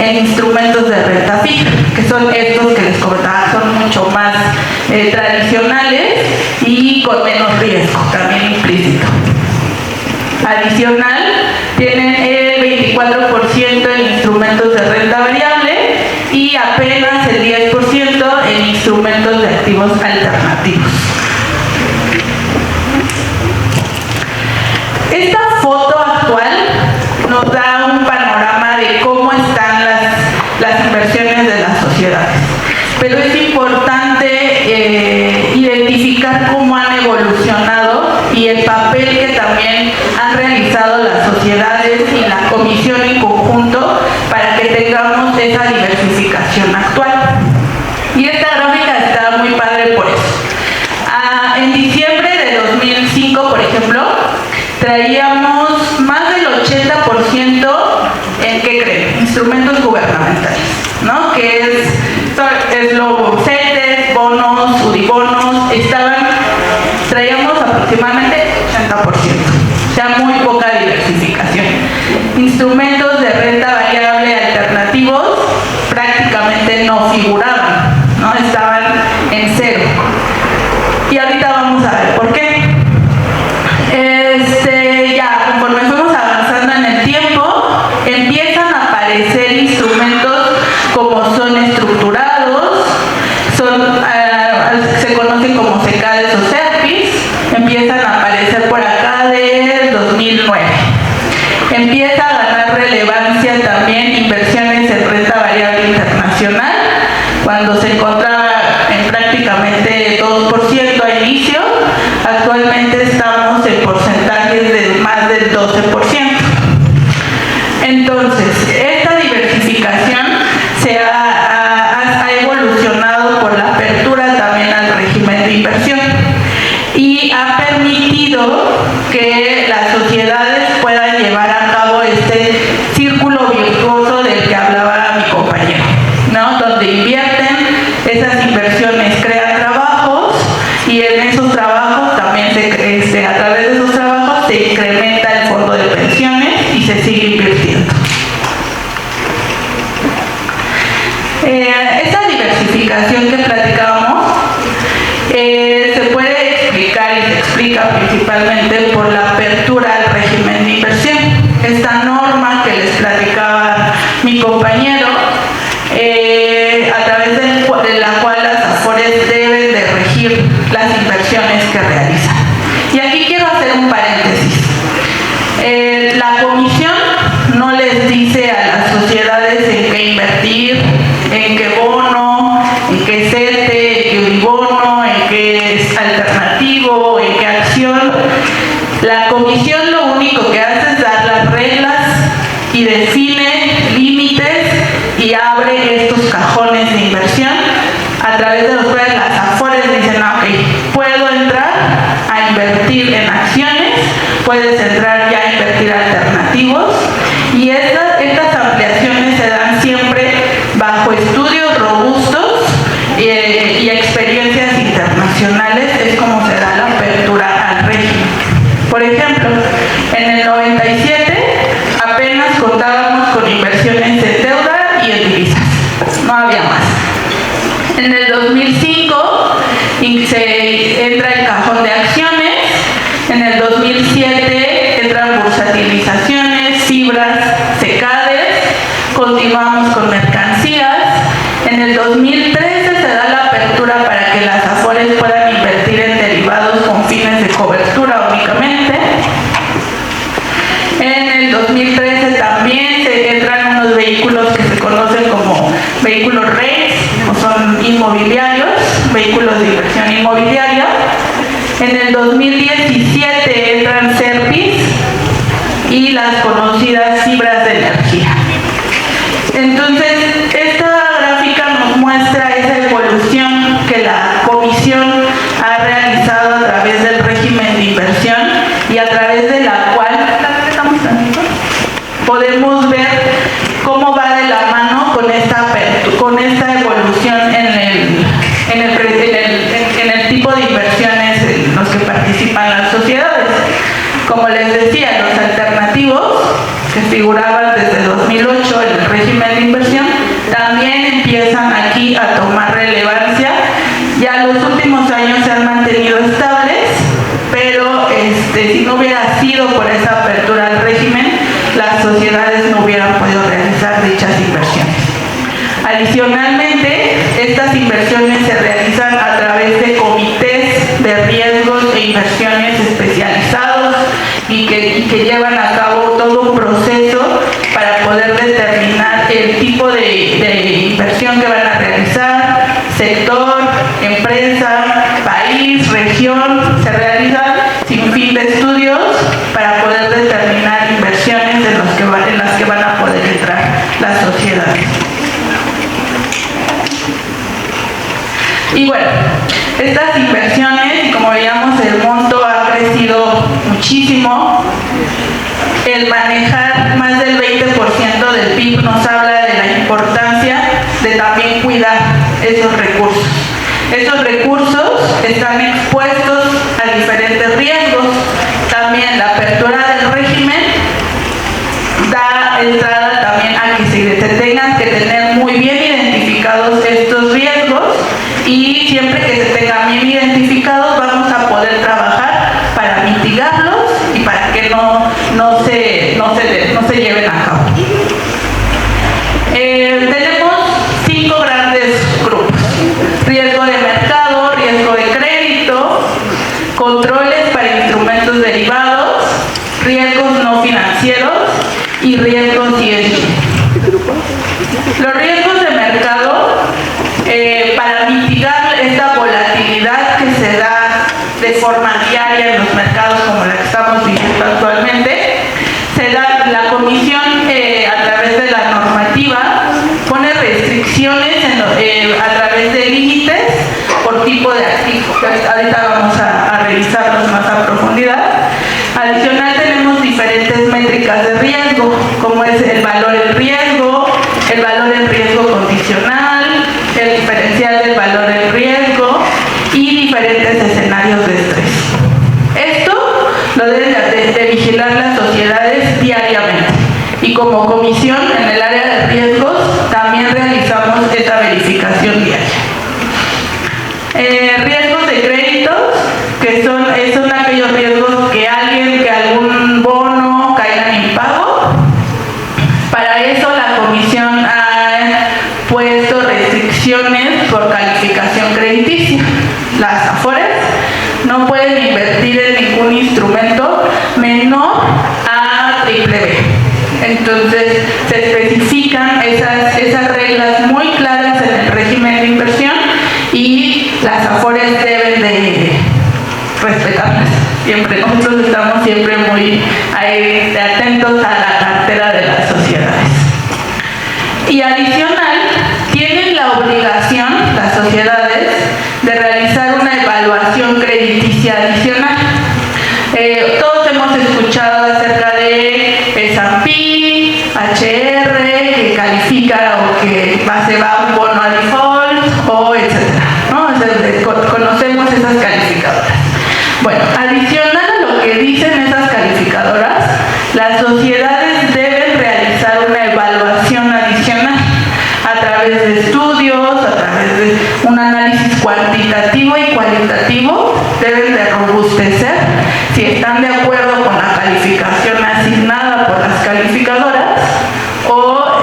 en instrumentos de renta fija, que son estos que les comentaba, son mucho más tradicionales y con menos riesgo, también implícito. Adicional, tienen el 24% en instrumentos de renta variable y apenas el 10% en instrumentos de activos alternativos. Esta foto actual nos da un panorama de cómo están las inversiones de las sociedades. Pero pero es importante identificar cómo han evolucionado y el papel que también han realizado las sociedades y la comisión en conjunto para que tengamos esa diversificación actual. Y esta gráfica está muy padre por eso. En diciembre de 2005, por ejemplo, traíamos más del 80% en, ¿qué creen? Instrumentos gubernamentales, ¿no? Que es los CETES, bonos, UDIbonos, traíamos aproximadamente 80%, o sea, muy poca diversificación. Instrumentos de renta variable alternativos prácticamente no figuraban, ¿no? Estaban en cero. Y ahorita vamos a ver por qué. Ya conforme fuimos avanzando en el tiempo, empiezan a aparecer instrumentos como son estructurados, se conocen como SECADES o SERPIs, empiezan a aparecer por acá del 2009. Empieza a ganar relevancia también inversiones en renta variable internacional, cuando se encontraba en prácticamente 2% a inicio, actualmente estamos en porcentajes de más del 12%. Entonces, esta diversificación ha evolucionado por la apertura también al régimen de inversión y ha permitido que las sociedades puedan llevar a cabo este círculo virtuoso del que hablaba mi compañero, ¿no? Donde invierten, esas inversiones crean trabajos y en esos trabajos también a través de esos trabajos se incrementa el fondo de pensiones y se sigue invirtiendo. Esta diversificación que platicábamos se puede explicar y se explica principalmente por la apertura al régimen de inversión. Esta norma que les platicaba mi compañero, a través de la cual las AFORES deben de regir las inversiones que realizan. Y aquí quiero hacer un paréntesis. La comisión no les dice a las sociedades en qué invertir, en qué bono, en qué CETE, en qué UDIbono, en qué alternativo, en qué acción. La comisión lo único que hace es dar las reglas y define límites y abre estos cajones de inversión a través de los cuales las AFORES dicen, ok, puedo entrar a invertir en acciones, puedes entrar ya a invertir alternativos, y estas ampliaciones se dan siempre bajo estudios robustos y experiencias internacionales. Es como se da la apertura al régimen. Por ejemplo, en el 97 apenas contábamos con inversiones en deuda y en divisas, no había más. En el 2005 se entra el cajón de acciones, en el 2007 entran bursatilizaciones, fibras, SECADES, continuamos con mercancías. En el 2013 se da la apertura para que las AFORES puedan invertir en derivados con fines de cobertura únicamente. En el 2013 también se entran unos vehículos que se conocen como vehículos REITs, o son inmobiliarios, vehículos de inversión inmobiliaria. En el 2017 entran SERPIs y las conocidas fibras de energía. Entonces, esta gráfica nos muestra esa evolución que la comisión ha realizado a través del régimen de inversión y a través de la cual podemos ver cómo va de la mano con esta evolución en el tipo de inversiones en los que participan las sociedades. Como les decía, los alternativos que figuraban desde 2008 en el régimen de inversión también empiezan aquí a tomar relevancia. Ya los últimos años se han mantenido estables, pero si no hubiera sido por esa apertura al régimen, las sociedades no hubieran podido realizar dichas inversiones. Adicionalmente, estas inversiones se realizan a través de comités de riesgos e inversiones especializados y que llevan a cabo todo un proceso para poder determinar el tipo de inversión que van a realizar. Se las que van a poder entrar las sociedades. Y bueno, estas inversiones, como veíamos, el monto ha crecido muchísimo. El manejar más del 20% del PIB nos habla de la importancia de también cuidar esos recursos. Esos recursos están expuestos a diferentes riesgos. También la apertura del régimen da entrada también a que se tengan que tener muy bien identificados estos riesgos, y siempre que se tengan bien identificados vamos a poder trabajar para mitigarlos y para que no se lleven a cabo. Tenemos 5 grandes grupos: riesgo de mercado, riesgo de crédito, controles para instrumentos derivados, riesgos no financieros y riesgos ESG. Los riesgos de mercado, para mitigar esta volatilidad que se da de forma diaria en los mercados como la que estamos viviendo actualmente, se da la Comisión a través de la normativa pone restricciones a través de límites por tipo de activo. Ahorita vamos a revisarlos más a profundidad. Adicional, tenemos diferentes métricas de riesgo, como es el valor en riesgo, el valor en riesgo condicional, el diferencial del valor en riesgo y diferentes escenarios de estrés. Esto lo deben de vigilar las sociedades diariamente, y como comisión en el área de riesgos también realizamos esta verificación diaria. Riesgos de créditos, que son aquellos riesgos que algún bono caiga en impago. Para eso la comisión ha puesto restricciones por calificación crediticia. Las AFORES no pueden invertir en ningún instrumento menor a BBB. Entonces se especifican esas reglas muy claras en el régimen de inversión, y las AFORES deben de respetarlas. Siempre, nosotros estamos siempre muy atentos a la cartera de las sociedades. Y adicional, tienen la obligación, las sociedades, de realizar una evaluación crediticia adicional. Todos hemos escuchado acerca de S&P, HR, que califica o que se va un bono a default, o etcétera, ¿no? Conocemos esas calificadoras. Bueno, adicional a lo que dicen esas calificadoras, las sociedades deben realizar una evaluación adicional a través de estudios, a través de un análisis cuantitativo y cualitativo. Deben de robustecer si están de acuerdo con la calificación asignada por las calificadoras, o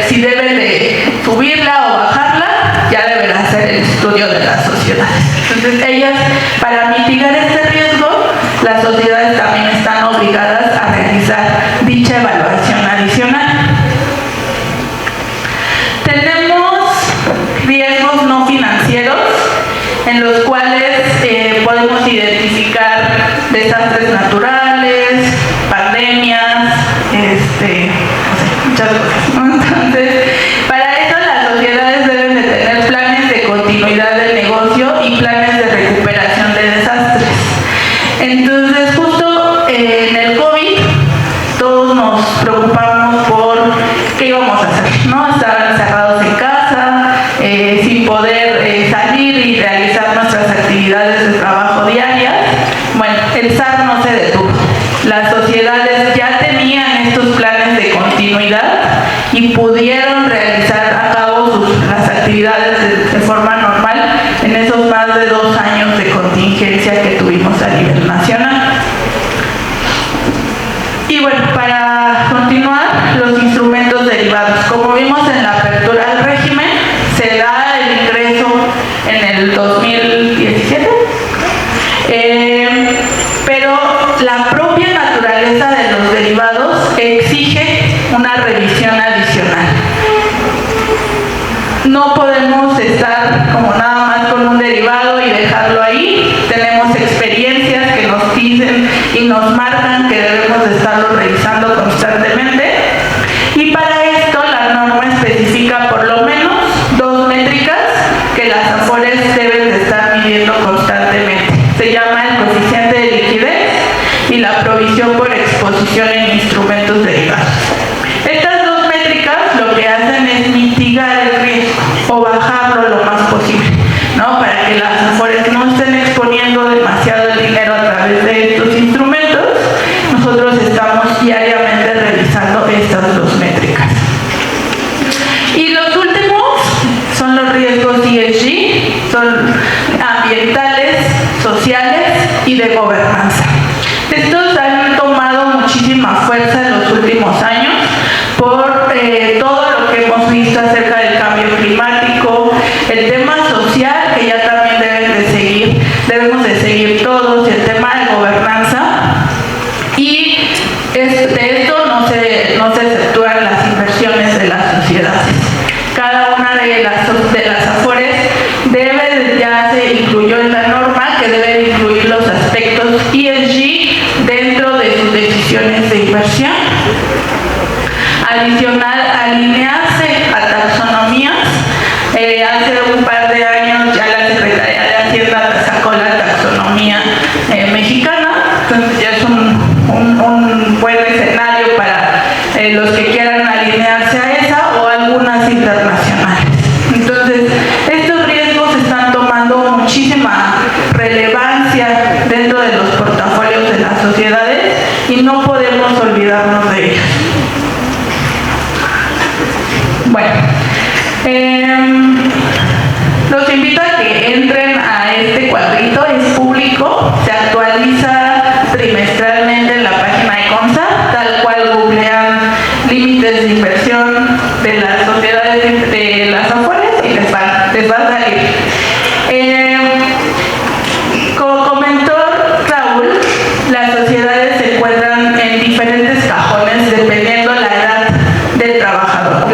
si deben de subirla o bajarla, ya deberá hacer el estudio de las sociedades. Entonces ellas, para mitigar este riesgo, las sociedades también están obligadas a realizar dicha evaluación adicional. Tenemos riesgos no financieros, en los cuales podemos identificar desastres naturales, pandemias, muchas cosas, ¿no? Entonces, para eso las sociedades deben de tener planes de continuidad del negocio y planes de recuperación de desastres. Entonces, justo en el COVID, todos nos preocupamos por qué íbamos a hacer, ¿no? Estaban encerrados en casa, sin poder salir y realizar nuestras actividades de trabajo diarias. Bueno, el SAR no se detuvo. Las sociedades ya tenían estos planes de continuidad y pudieron realizar a cabo las actividades de forma normal en esos más de 2 años de contingencia que tuvimos a nivel nacional. Y bueno, para continuar, los instrumentos derivados. Como vimos en la apertura del régimen, se da el ingreso en el 2017, pero la propia naturaleza de los derivados exige una revisión adicional. No podemos estar como nada más con un derivado y tenemos experiencias que nos dicen y nos marcan que debemos de estar estarlo revisando constantemente. Y para esto la norma especifica por lo menos 2 métricas que las AFORES deben de estar midiendo constantemente. Se llama el coeficiente de liquidez y la provisión por exposición en instrumentos derivados. Estas 2 métricas lo que hacen es mitigar el riesgo o bajarlo lo más posible, ¿no? Para que las AFORES no estén exponiendo demasiado el dinero a través de estos instrumentos. Nosotros estamos diariamente revisando estas 2 métricas. Y los últimos son los riesgos ESG, son ambientales, sociales y de gobernanza. Estos han tomado muchísima fuerza en los últimos años por todo lo que hemos visto acerca del cambio climático, el tema social que ya también debemos de seguir todos, y el tema de gobernanza. Y de esto no se exceptúan las inversiones de las sociedades. Cada una de las AFORES ya se incluyó en la norma que debe incluir los aspectos ESG dentro de sus decisiones de inversión. Adicional, alinearse a taxonomías. Hace un par de años ya la Secretaría de Hacienda sacó la taxonomía mexicana, entonces ya es un buen escenario para los que quieran alinearse a esa o algunas internacionales. Entonces, estos riesgos están tomando muchísima relevancia dentro de los portafolios de las sociedades y no podemos olvidarnos de ellos. Bueno, los invito a que entren a este cuadrito, es público, se actualiza trimestralmente en la página de CONSA, tal cual googlean límites de inversión de las sociedades de las AFORES y les va a salir. Como comentó Raúl, las sociedades se encuentran en diferentes cajones dependiendo la edad del trabajador,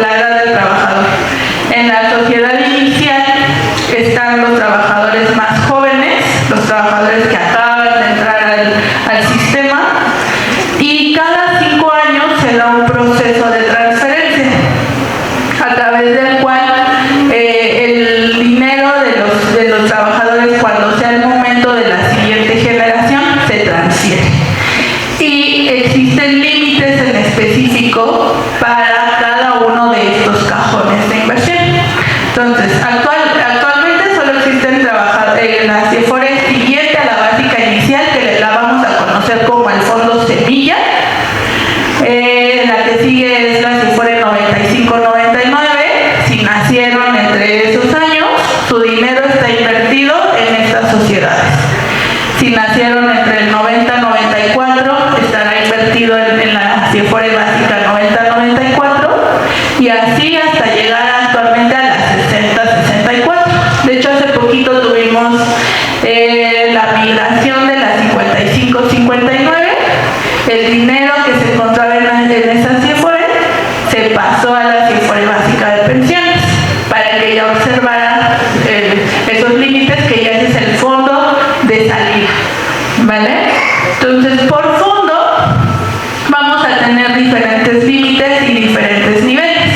En la sociedad inicial están los trabajadores más jóvenes, los trabajadores que acaban de entrar al sistema, y cada 5 años se da un proceso de transferencia a través del cual el dinero de los trabajadores, cuando sea el momento de la siguiente generación, se transfiere. Y existen límites en específico para cada uno de estos cajones de inversión. Entonces, actualmente solo existen las AFORES siguiente a la básica inicial, que la vamos a conocer como el fondo semilla. La que sigue es la AFORES 95-99. Si nacieron entre esos años, su dinero está invertido en estas sociedades. Si nacieron entre el 90-94, estará invertido en la AFORES básica 90-94, y así hasta llegar actualmente a las 60-64. De hecho, hace poquito tuvimos la migración de las 55-59. El dinero que se encontraba en esas AFORES se pasó a la AFORES básica de pensiones para que ya observaran esos límites, que ya ese es el fondo de salida, ¿vale? Entonces, por fondo vamos a tener diferentes límites y diferentes niveles.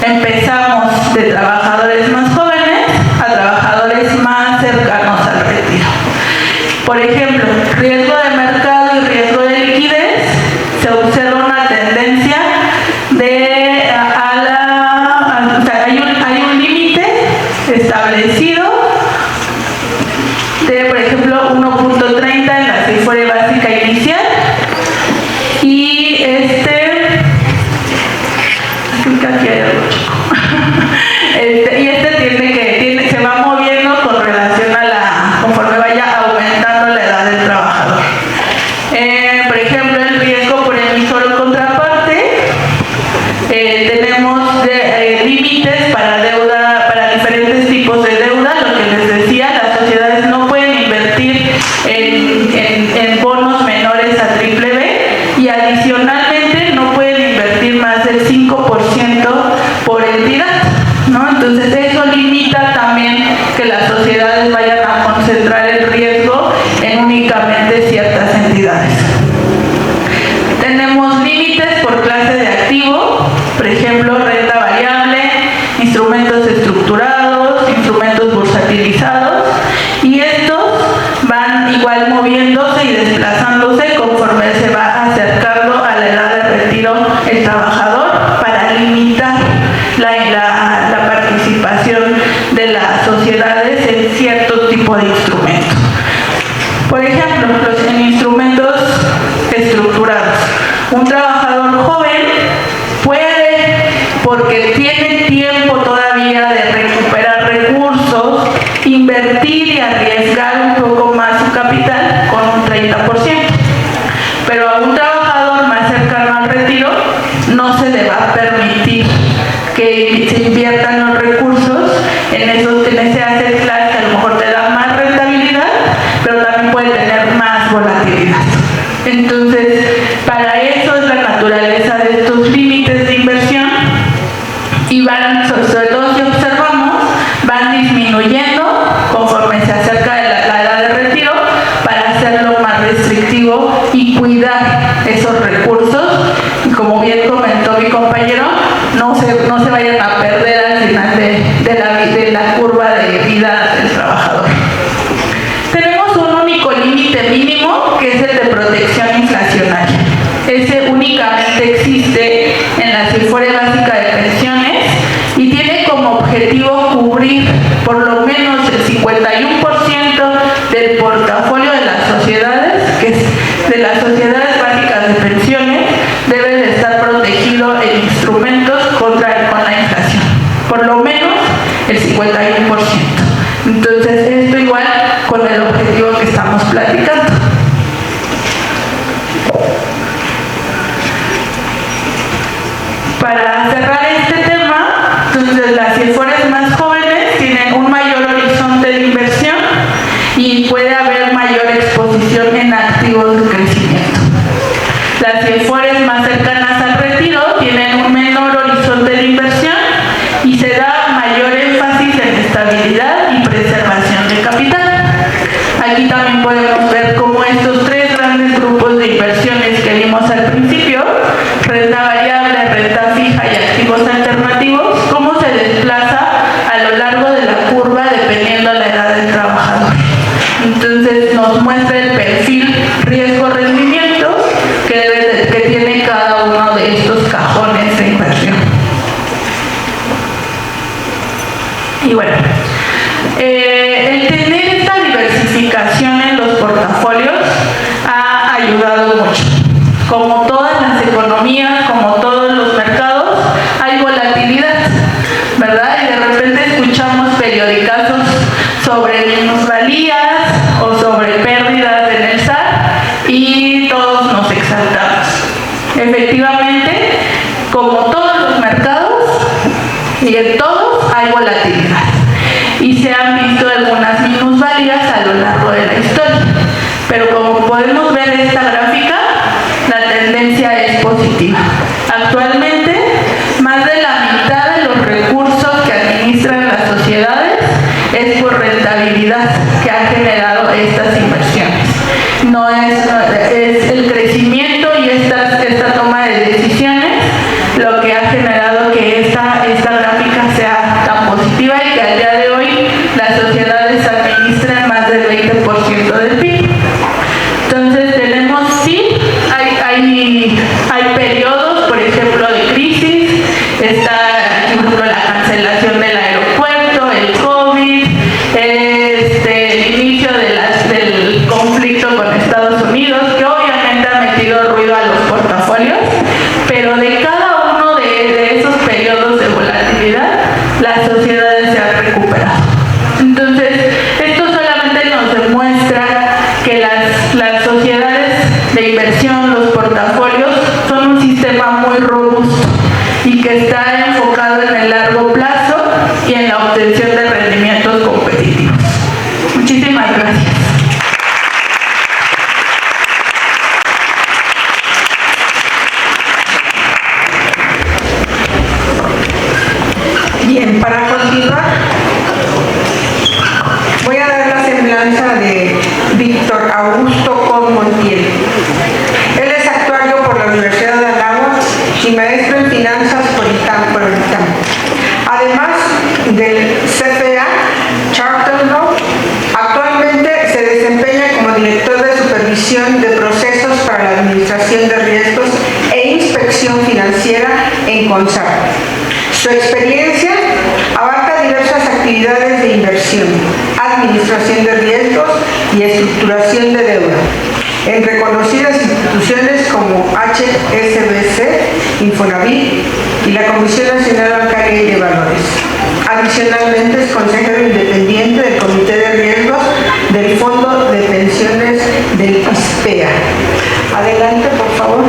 Empezamos de trabajadores más jóvenes a trabajadores más cercanos al retiro. Por ejemplo, riesgo de mercado y riesgo de liquidez, se observa una tendencia hay un límite establecido de, por ejemplo, 1.30 en la AFORES básica inicial, y aquí hay algo chico. Se va moviendo con relación conforme vaya aumentando la edad del trabajador. Por ejemplo, el riesgo por emisor o contraparte, tenemos límites para diferentes tipos de deuda. Lo que les decía, las sociedades no pueden invertir en bonos menores a BBB, y adicionalmente no pueden invertir más del 5% por entidad, ¿no? Entonces eso limita también que las sociedades vayan a concentrar el riesgo en únicamente ciertas entidades. Tenemos tenemos límites por clase de activo, por ejemplo, renta variable, instrumentos estructurados, instrumentos bursatilizados, y estos van igual moviéndose y desplazándose conforme se va acercando a la edad de retiro el trabajador para limitar la participación de las sociedades en cierto tipo de instrumentos. Por ejemplo, en instrumentos estructurados, un trabajador joven puede, porque tiene tiempo todavía de recuperar recursos, invertir y arriesgar un poco más su capital con un 30%. Pero a un trabajador más cercano al retiro no se le va a permitir que se inviertan los recursos en ese asset class que a lo mejor te da más rentabilidad, pero también puede tener más volatilidad. Entonces, para eso es la naturaleza de estos límites de inversión, y van, sobre todo si observamos, van disminuyendo conforme se acerca la edad de retiro para hacerlo más restrictivo y cuidar esos recursos. Y como bien comentó mi compañero, no se vayan a perder al final de la curva de vida del trabajador. Tenemos un único límite mínimo, que es el de protección inflacionaria. Ese únicamente existe en la CIFORE básica de pensiones y tiene como objetivo cubrir por lo menos el 51% del portafolio de las sociedades, que es de las sociedades básicas de pensiones, debe de estar protegido en instrumentos con la inflación, por lo menos el 51%. Entonces, esto igual con el objetivo que estamos platicando. Para cerrar este tema, entonces las CIFORES más jóvenes tienen un mayor horizonte de inversión y puede haber mayor exposición en activos de crecimiento. Las CIFORES más cercanas al retiro tienen un menor horizonte de inversión y se da mayor énfasis en estabilidad y preservación de capital. Aquí también podemos ver cómo estos tres grandes grupos de inversiones que vimos al principio, renta variable, renta fija y activos alternativos, cómo se desplaza a lo largo de la curva dependiendo de la edad del trabajador. Entonces nos muestra el perfil riesgo-rendimiento que tiene cada uno de estos cajones de inversión. Y bueno, el tener esta diversificación en los portafolios ha ayudado mucho. Como todas las economías, como todos los mercados, hay volatilidad, ¿verdad? Y de repente escuchamos periodicazos sobre minusvalías o sobre pérdidas en el SAT y todos nos exaltamos. Efectivamente, como todos los mercados y en todos hay volatilidad. Y se han visto algunas minusvalías a lo largo de la historia. Pero como podemos ver en esta gráfica, la tendencia es positiva. Actualmente, más de la mitad de los recursos que administran las sociedades es por rentabilidad que han generado estas inversiones. No es el crecimiento y esta toma de decisiones lo que ha generado que esta gráfica sea tan positiva y que al día de hoy las sociedades administran más del 20% del PIB. Entonces tenemos, sí, hay periodos, por ejemplo, de crisis licenciado en Anáhuac y maestro en finanzas por el ITAM. Además del CPA, Charter Law, actualmente se desempeña como director de supervisión de procesos para la administración de riesgos e inspección financiera en CONSAR. Su experiencia abarca diversas actividades de inversión, administración de riesgos y estructuración de deuda en reconocidas instituciones como HSBC, Infonavit y la Comisión Nacional Bancaria y de Valores. Adicionalmente, es consejero independiente del Comité de Riesgos del Fondo de Pensiones del ISPEA. Adelante, por favor.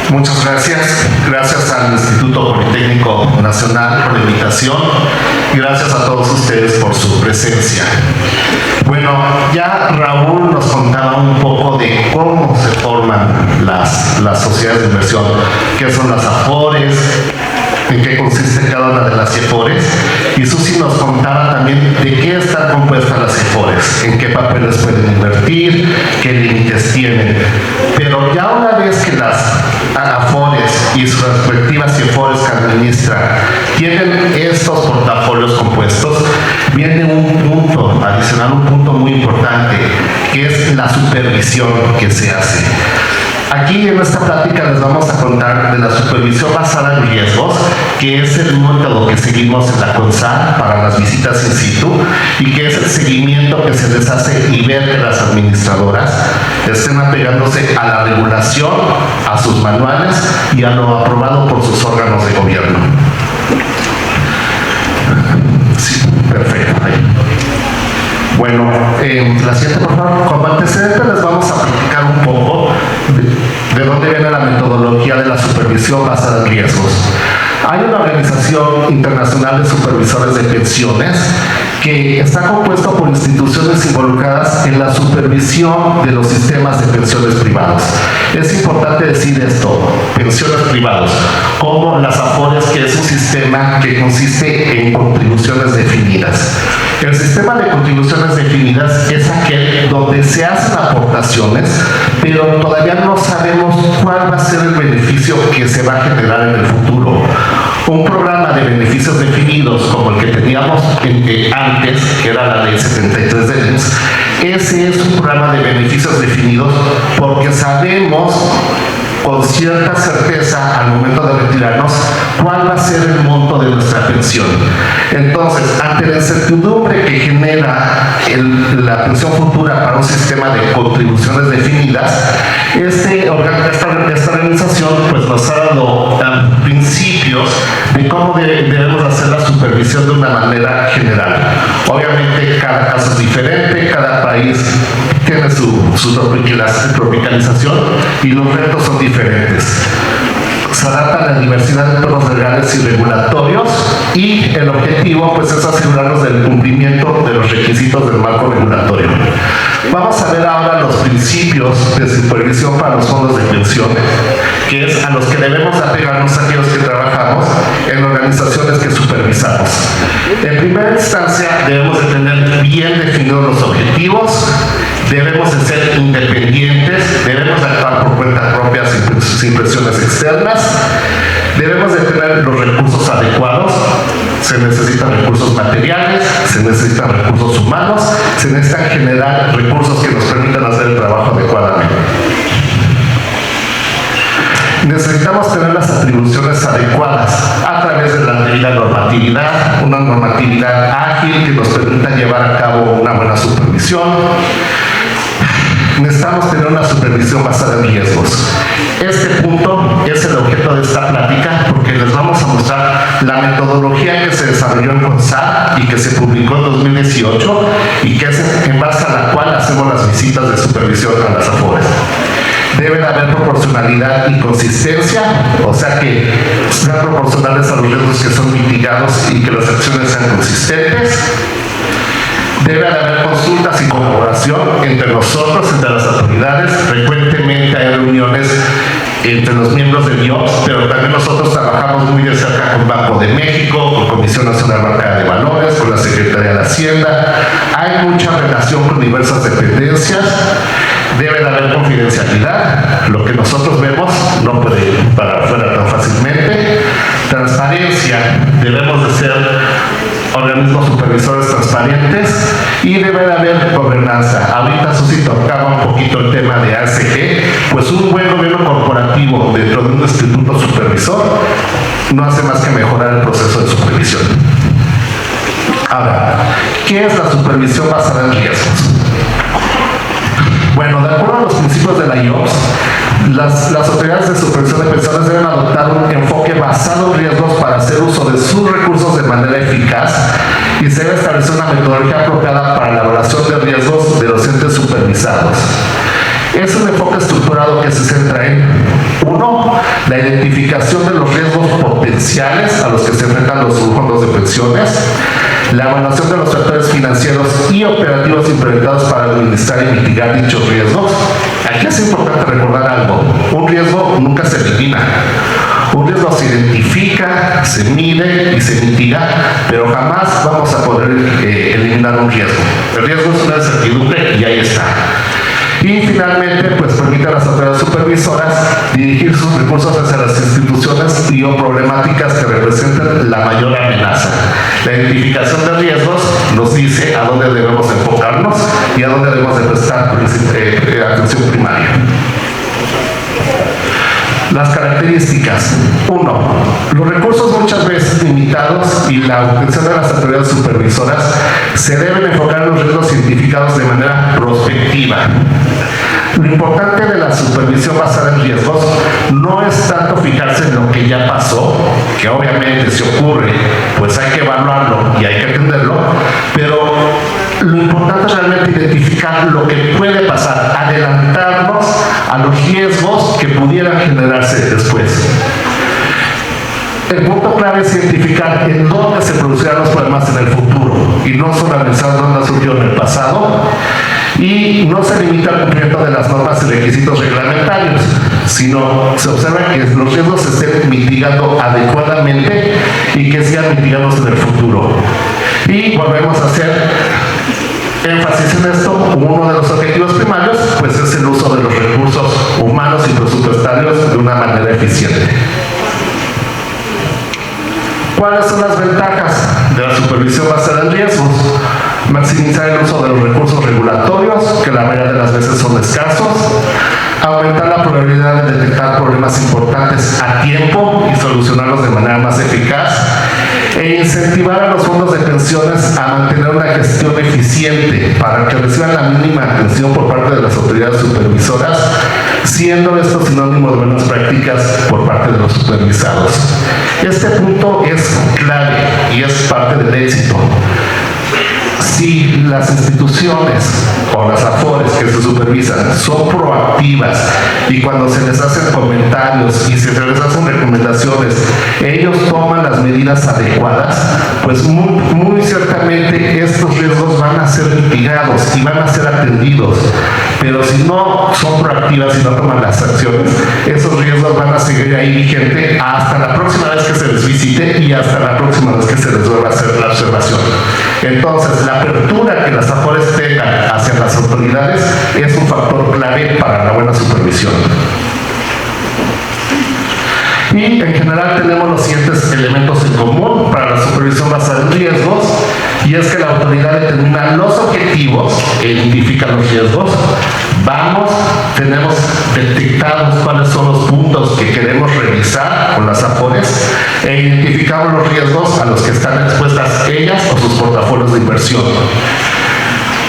Muchas gracias. Gracias al Instituto Politécnico Nacional por la invitación y gracias a todos ustedes por su presencia. Bueno, ya Raúl nos contaba un poco de cómo se forman las sociedades de inversión, qué son las AFORES, en qué consiste cada una de las CEFORES, y Susi nos contaba también de qué están compuestas las CEFORES, en qué papeles pueden invertir, qué límites tienen. Pero ya una vez que las AFORES y sus respectivas CEFORES que administran tienen estos portafolios compuestos, viene un punto adicional, un punto muy importante, que es la supervisión que se hace. Aquí en esta plática les vamos a contar de la supervisión basada en riesgos, que es el método que seguimos en la CONSAR para las visitas in situ y que es el seguimiento que se les hace y ver que las administradoras estén apegándose a la regulación, a sus manuales y a lo aprobado por sus órganos de gobierno. Sí, perfecto. Ahí. Bueno, la siguiente, por favor. Como antecedente les vamos a platicar un poco de dónde viene la metodología de la supervisión basada en riesgos. Hay una organización internacional de supervisores de pensiones que está compuesta por instituciones involucradas en la supervisión de los sistemas de pensiones privados. Es importante decir esto, pensiones privados, como las AFORES, que es un sistema que consiste en contribuciones definidas. El sistema de contribuciones definidas es aquel donde se hacen aportaciones, pero todavía no sabemos cuál va a ser el beneficio que se va a generar en el futuro. Un programa de beneficios definidos como el que teníamos antes, que era la ley 73 del IMSS, ese es un programa de beneficios definidos porque sabemos con cierta certeza al momento de retirarnos cuál va a ser el monto de nuestra pensión. Entonces, ante la incertidumbre que genera la pensión futura para un sistema de contribuciones definidas, esta organización pues, nos ha dado principios de cómo debemos hacer la supervisión de una manera general. Obviamente cada caso es diferente, cada país tiene su tropicalización y los retos son diferentes. Se adapta a la diversidad de entornos legales y regulatorios y el objetivo pues, es asegurarnos del cumplimiento de los requisitos del marco regulatorio. Vamos a ver ahora los principios de supervisión para los fondos de pensiones, que es a los que debemos apegarnos aquellos que trabajamos en organizaciones que supervisamos. En primera instancia debemos de tener bien definidos los objetivos, debemos de ser independientes, debemos de actuar por cuenta propia sin presiones externas, debemos de tener los recursos adecuados, se necesitan recursos materiales, se necesitan recursos humanos, se necesitan generar recursos que nos permitan hacer el trabajo adecuadamente. Necesitamos tener las atribuciones adecuadas a través de la debida normatividad, una normatividad ágil que nos permita llevar a cabo una buena supervisión. Necesitamos tener una supervisión basada en riesgos. Este punto es el objeto de esta plática porque les vamos a mostrar la metodología que se desarrolló en CONSAR y que se publicó en 2018 y que es en base a la cual hacemos las visitas de supervisión a las AFORES. Debe haber proporcionalidad y consistencia, o sea que sean proporcionales a los riesgos que son mitigados y que las acciones sean consistentes. Debe haber consultas y colaboración entre nosotros, entre las autoridades. Frecuentemente hay reuniones entre los miembros del IOPS, pero también nosotros trabajamos muy de cerca con Banco de México, con Comisión Nacional Bancaria de Valores, con la Secretaría de Hacienda. Hay mucha relación con diversas dependencias. Debe de haber confidencialidad. Lo que nosotros vemos no puede ir para afuera tan fácilmente. Transparencia. Debemos de ser organismos supervisores transparentes y debe de haber gobernanza. Ahorita Susi tocaba un poquito el tema de ASG, pues un buen gobierno corporativo dentro de un instituto supervisor no hace más que mejorar el proceso de supervisión. Ahora, ¿qué es la supervisión basada en riesgos? Bueno, de acuerdo a los principios de la IOPS, las autoridades de supervisión de pensiones deben adoptar un enfoque basado en riesgos para hacer uso de sus recursos de manera eficaz y se debe establecer una metodología apropiada para la evaluación de riesgos de los entes supervisados. Es un enfoque estructurado que se centra en 1. La identificación de los riesgos potenciales a los que se enfrentan los fondos de pensiones, la evaluación de los factores financieros y operativos implementados para administrar y mitigar dichos riesgos. Aquí es importante recordar algo: un riesgo nunca se elimina. Un riesgo se identifica, se mide y se mitiga, pero jamás vamos a poder eliminar un riesgo. El riesgo es una incertidumbre y ahí está. Y finalmente, pues permite a las autoridades supervisoras dirigir sus recursos hacia las instituciones y o problemáticas que representen la mayor amenaza. La identificación de riesgos nos dice a dónde debemos enfocarnos y a dónde debemos de prestar atención primaria. Las características. 1. Los recursos muchas veces limitados y la obtención de las autoridades supervisoras se deben enfocar en los riesgos identificados de manera prospectiva. Lo importante de la supervisión basada en riesgos no es tanto fijarse en lo que ya pasó, que obviamente si ocurre, pues hay que evaluarlo y hay que atenderlo, pero lo importante es realmente identificar lo que puede pasar, adelantarnos a los riesgos que pudieran generarse después. El punto clave es identificar en dónde se producirán los problemas en el futuro y no solo analizar dónde surgió en el pasado, y no se limita al cumplimiento de las normas y requisitos reglamentarios, sino se observa que los riesgos se estén mitigando adecuadamente y que sigan mitigándose en el futuro. Y volvemos a hacer énfasis en esto. Uno de los objetivos primarios pues es el uso de los recursos humanos y presupuestarios de una manera eficiente. ¿Cuáles son las ventajas de la supervisión basada en riesgos? Maximizar el uso de los recursos regulatorios, que la mayoría de las veces son escasos, aumentar la probabilidad de detectar problemas importantes a tiempo y solucionarlos de manera más eficaz, e incentivar a los fondos de pensiones a mantener una gestión eficiente para que reciban la mínima atención por parte de las autoridades supervisoras, siendo esto sinónimo de buenas prácticas por parte de los supervisados. Este punto es clave y es parte del éxito. Si las instituciones o las AFORES que se supervisan son proactivas y cuando se les hacen comentarios y se les hacen recomendaciones, ellos toman las medidas adecuadas, pues muy ciertamente estos riesgos van a ser mitigados y van a ser atendidos. Pero si no son proactivas y no toman las acciones, esos riesgos van a seguir ahí vigente hasta la próxima vez que se les visite y hasta la próxima vez que se les vuelva a hacer la observación. Entonces, la apertura que las AFORES tengan hacia las autoridades es un factor clave para la buena supervisión. Y en general tenemos los siguientes elementos en común para la supervisión basada en riesgos, y es que la autoridad determina los objetivos e identifica los riesgos. Tenemos detectados cuáles son los puntos que queremos revisar con las AFORES e identificamos los riesgos a los que están expuestas ellas o sus portafolios de inversión.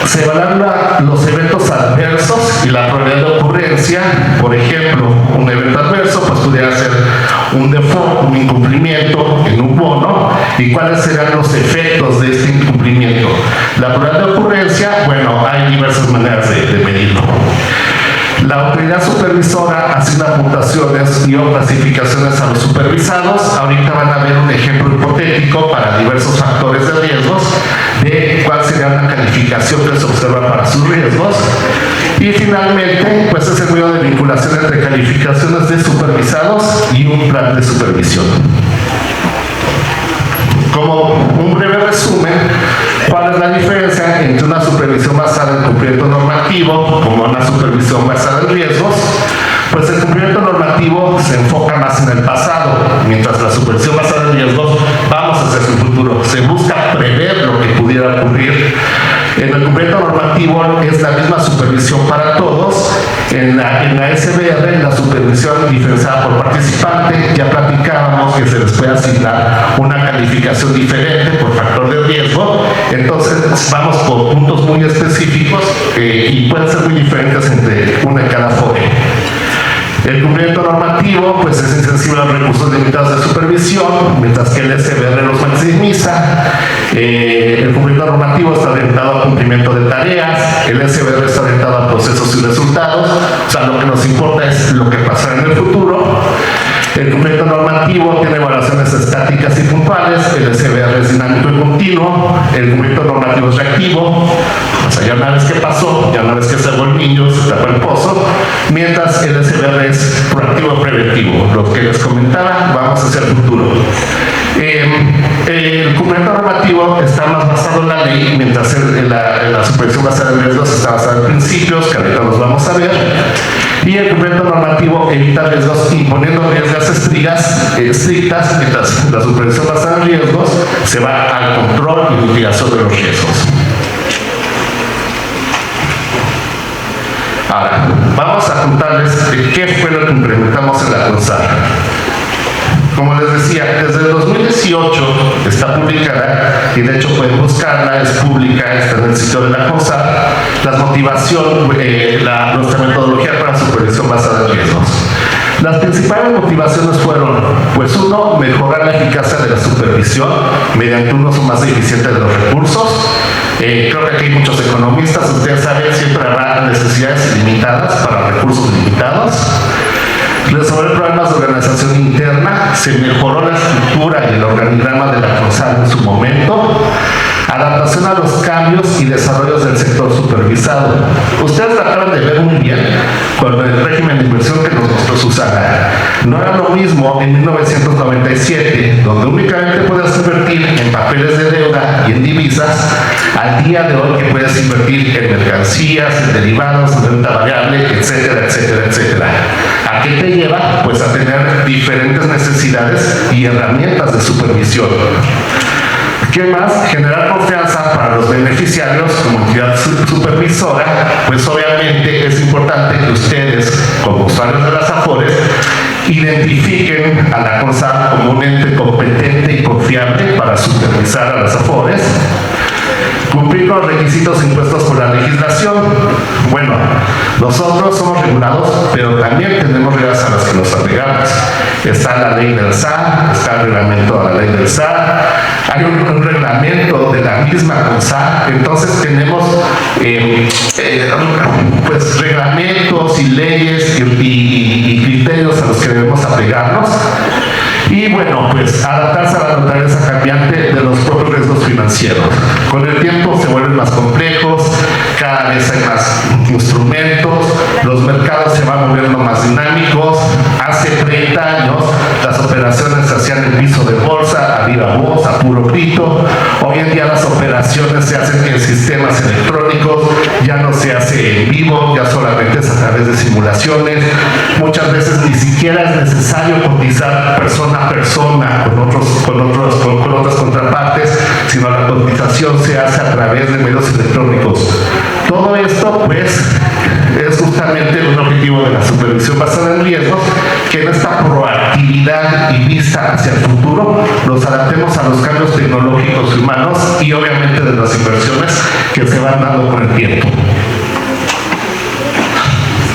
Se evalúan los eventos adversos y la probabilidad de ocurrencia. Por ejemplo, un evento adverso pues pudiera ser un default, un incumplimiento en un bono, y cuáles serán los efectos de este incumplimiento. La probabilidad de ocurrencia, bueno, hay diversas maneras de medirlo. La autoridad supervisora asigna puntuaciones y o clasificaciones a los supervisados. Ahorita van a ver un ejemplo hipotético para diversos factores de riesgos de cuál sería una calificación que se observa para sus riesgos. Y finalmente, pues es el medio de vinculación entre calificaciones de supervisados y un plan de supervisión. Como un breve resumen, ¿cuál es la diferencia entre una supervisión basada en cumplimiento normativo como una supervisión basada en riesgos? Pues el cumplimiento normativo se enfoca más en el pasado, mientras la supervisión basada en riesgos vamos hacia su futuro. Se busca prever lo que pudiera ocurrir. En el cumplimiento normativo es la misma supervisión para todos. En la SBR, la supervisión diferenciada por participante, ya platicábamos que se les puede asignar una calificación diferente por factor de riesgo. Entonces vamos por puntos muy específicos y pueden ser muy diferentes entre una y cada FORE. El cumplimiento normativo pues es insensible a los recursos limitados de supervisión, mientras que el SBR los maximiza. El cumplimiento normativo está orientado a cumplimiento de tareas, el SBR está orientado a procesos y resultados, o sea, lo que nos importa es lo que pasará en el futuro. El cumplimiento normativo tiene evaluaciones estáticas y puntuales, el SBR es dinámico y continuo, el cumplimiento normativo es reactivo, o sea, ya una vez que pasó, ya una vez que se fue el niño, se tapó el pozo, mientras el SBR es proactivo y preventivo. Lo que les comentaba, vamos hacia el futuro. El cumplimiento normativo está más basado en la ley, mientras la supervisión basada en riesgos está basada en principios, que ahorita los vamos a ver. Y el cumplimiento normativo evita riesgos imponiendo reglas estrictas, mientras la supervisión basada en riesgos se va al control y mitigación de los riesgos. Ahora, vamos a contarles qué fue lo que implementamos en la CONSAR. Como les decía, desde el 2018 está publicada, y de hecho pueden buscarla, es pública, está en el sitio de la CONSAR, nuestra metodología para supervisión basada en riesgos. Las principales motivaciones fueron, pues uno, mejorar la eficacia de la supervisión mediante un uso más eficiente de los recursos. Creo que aquí hay muchos economistas, ustedes saben, siempre habrá necesidades ilimitadas para recursos limitados. Resolver problemas de organización interna, se mejoró la estructura y el organigrama de la CONSAR en su momento. Adaptación a los cambios y desarrollos del sector supervisado. Ustedes lo acaban de ver muy bien con el régimen de inversión que nos mostró Susana. No era lo mismo en 1997, donde únicamente puedes invertir en papeles de deuda y en divisas, al día de hoy que puedes invertir en mercancías, en derivados, en renta variable, etcétera, etcétera, etcétera. ¿A qué te lleva? Pues a tener diferentes necesidades y herramientas de supervisión. ¿Qué más? Generar confianza para los beneficiarios como entidad supervisora, pues obviamente es importante que ustedes, como usuarios de las AFORES, identifiquen a la CONSAR como un ente competente y confiable para supervisar a las AFORES. Cumplir con los requisitos impuestos por la legislación. Bueno, nosotros somos regulados, pero también tenemos reglas a las que nos apegamos. Está la ley del SAR, está el reglamento de la ley del SAR, hay un reglamento de la misma CONSAR, entonces tenemos pues reglamentos y leyes y criterios a los que debemos apegarnos. Y bueno, pues adaptarse a la naturaleza cambiante de los propios riesgos financieros. Con el tiempo se vuelven más complejos, cada vez hay más instrumentos, los mercados se van volviendo más dinámicos. Hace 30 años las operaciones se hacían en piso de bolsa, a viva voz, a puro grito. Hoy en día las operaciones se hacen en sistemas electrónicos, ya no se hace en vivo, ya solamente es a través de simulaciones. Muchas veces ni siquiera es necesario cotizar persona a persona con otras contrapartes, sino la cotización se hace a través de medios electrónicos. Todo esto pues es justamente un objetivo de la supervisión basada en riesgos, que en esta proactividad y vista hacia el futuro nos adaptemos a los cambios tecnológicos y humanos y obviamente de las inversiones que se van dando con el tiempo.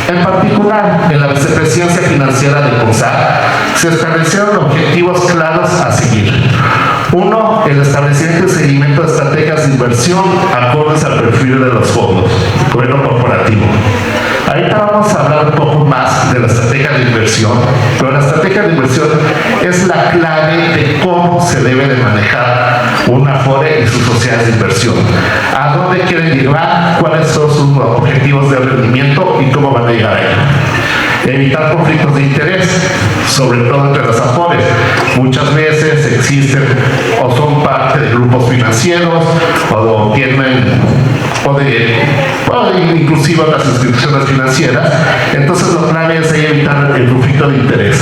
En particular, en la vicepresidencia financiera de CONSAR se establecieron objetivos claros a seguir. Uno, el establecimiento y seguimiento de estrategias de inversión acordes al perfil de los fondos, gobierno corporativo. Ahorita vamos a hablar un poco más de la estrategia de inversión, pero la estrategia de inversión es la clave de cómo se debe de manejar una Afore y sus sociedades de inversión. ¿A dónde quieren llegar? ¿Cuáles son sus objetivos de rendimiento y cómo van a llegar a ello? Evitar conflictos de interés, sobre todo entre las Afores. Muchas veces existen o son parte de grupos financieros o tienen inclusive las instituciones financieras. Entonces lo clave es evitar el conflicto de interés.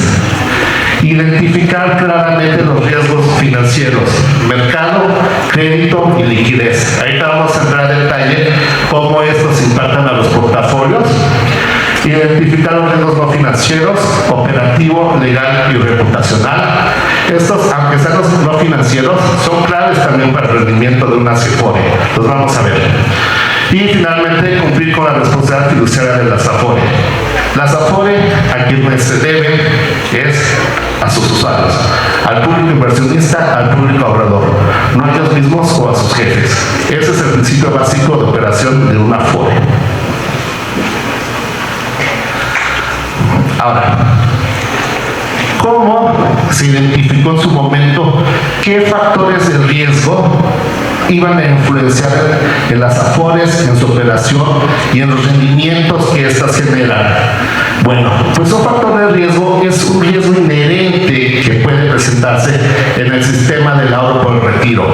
Identificar claramente los riesgos financieros, mercado, crédito y liquidez. Ahorita vamos a entrar en detalle cómo estos impactan a los portafolios. Identificar los riesgos no financieros, operativo, legal y reputacional. Estos, aunque sean los no financieros, son claves también para el rendimiento de una Afore. Los vamos a ver. Y finalmente, cumplir con la responsabilidad fiduciaria de las Afore. Las Afore, a quienes se deben, es a sus usuarios, al público inversionista, al público ahorrador, no a ellos mismos o a sus jefes. Ese es el principio básico de operación de una Afore. Ahora, ¿cómo se identificó en su momento qué factores de riesgo iban a influenciar en las Afores, en su operación y en los rendimientos que éstas generan? Bueno, pues un factor de riesgo es un riesgo inherente que puede presentarse en el sistema del ahorro por el retiro.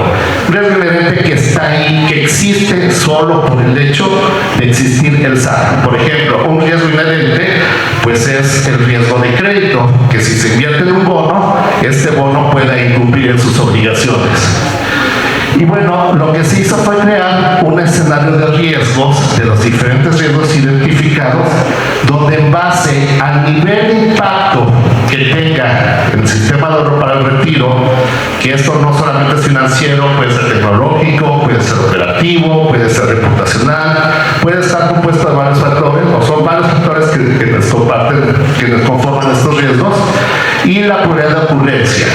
Un riesgo inherente que está ahí, que existe solo por el hecho de existir el SAT. Por ejemplo, un riesgo inherente pues es el riesgo de crédito, que si se invierte en un bono, este bono pueda incumplir en sus obligaciones. Y bueno, lo que se hizo fue crear un escenario de riesgos, de los diferentes riesgos identificados, donde en base al nivel de impacto que tenga el sistema de ahorro para el retiro, que esto no solamente es financiero, puede ser tecnológico, puede ser operativo, puede ser reputacional, puede estar compuesto de varios factores, o son varios factores que nos comparten, que nos conforman estos riesgos, y la probabilidad de ocurrencia.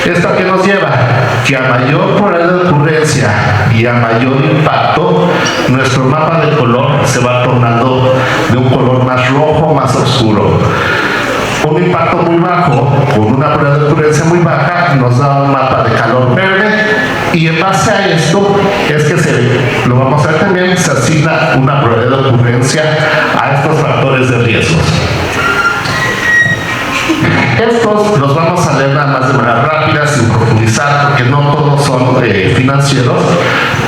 ¿Esto a qué nos lleva? Que a mayor probabilidad de ocurrencia y a mayor impacto, nuestro mapa de color se va tornando de un color más rojo, más oscuro. Un impacto muy bajo, con una probabilidad de ocurrencia muy baja, nos da un mapa de calor verde, y en base a esto es que lo vamos a ver también, se asigna una probabilidad de ocurrencia a estos factores de riesgos. Estos los vamos a leer nada más de manera rápida, sin profundizar, porque no todos son financieros,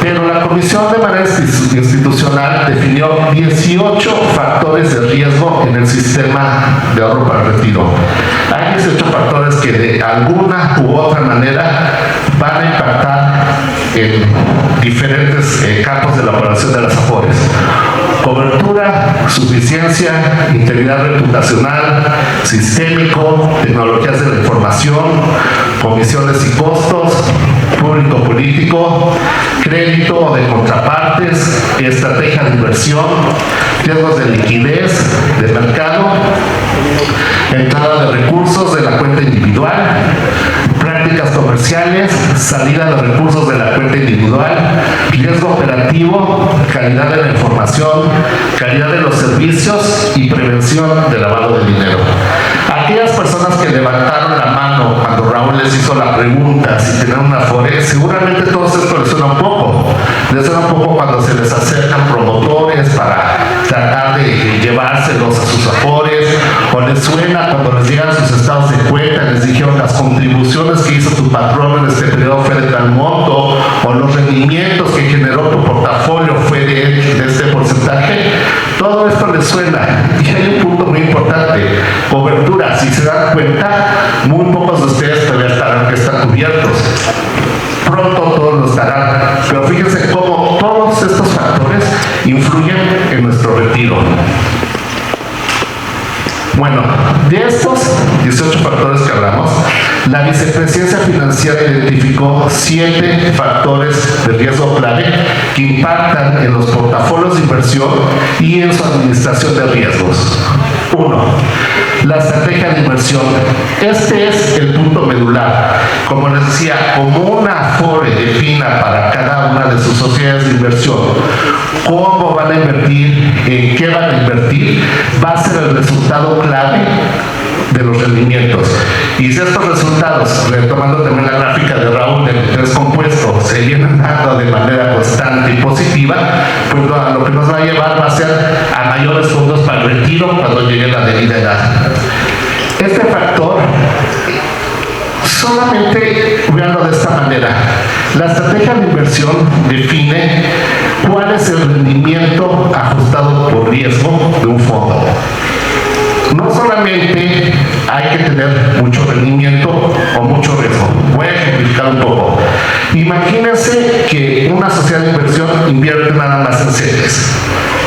pero la Comisión de manera institucional definió 18 factores de riesgo en el sistema de ahorro para el retiro. Hay 18 factores que de alguna u otra manera van a impactar en diferentes campos de la operación de las Afores. Cobertura, suficiencia, integridad reputacional, sistémico, tecnologías de la información, comisiones y costos, público político, crédito de contrapartes, estrategia de inversión, riesgos de liquidez, de mercado, entrada de recursos de la cuenta individual, prácticas comerciales, salida de recursos de la cuenta individual, riesgo operativo, calidad de la información, calidad de los servicios y prevención de lavado de dinero. Aquellas personas que levantaron la mano cuando Raúl les hizo la pregunta si tenían una Afore, seguramente todo esto les suena un poco. Les suena un poco cuando se les acercan promotores para tratar de llevárselos a sus Afores, o les suena cuando les llegan sus estados de cuenta y les dijeron las contribuciones que hizo tu patrón en este periodo fue de tal monto, o los rendimientos que generó tu portafolio fue de este porcentaje. Todo esto les suena, y hay un punto muy importante: cobertura. Si se dan cuenta, muy pocos de ustedes todavía están cubiertos. Pronto todos lo estarán, pero fíjense cómo todos estos factores influyen en nuestro retiro. Bueno, de estos 18 factores que hablamos, la Vicepresidencia Financiera identificó 7 factores de riesgo clave que impactan en los portafolios de inversión y en su administración de riesgos. 1. La estrategia de inversión. Este es el punto medular. Como les decía, como una Afore defina para cada una de sus sociedades de inversión cómo van a invertir, en qué van a invertir, va a ser el resultado clave de los rendimientos. Y si estos resultados, retomando también la gráfica de Raúl del interés compuesto, se vienen dando de manera constante y positiva, pues lo que nos va a llevar va a ser a mayores fondos para el retiro cuando llegue la debida edad. Este factor, solamente veanlo de esta manera, la estrategia de inversión define cuál es el rendimiento ajustado por riesgo de un fondo. No solamente hay que tener mucho rendimiento o mucho riesgo. Voy a ejemplificar un poco. Imagínense que una sociedad de inversión invierte nada más en CETES.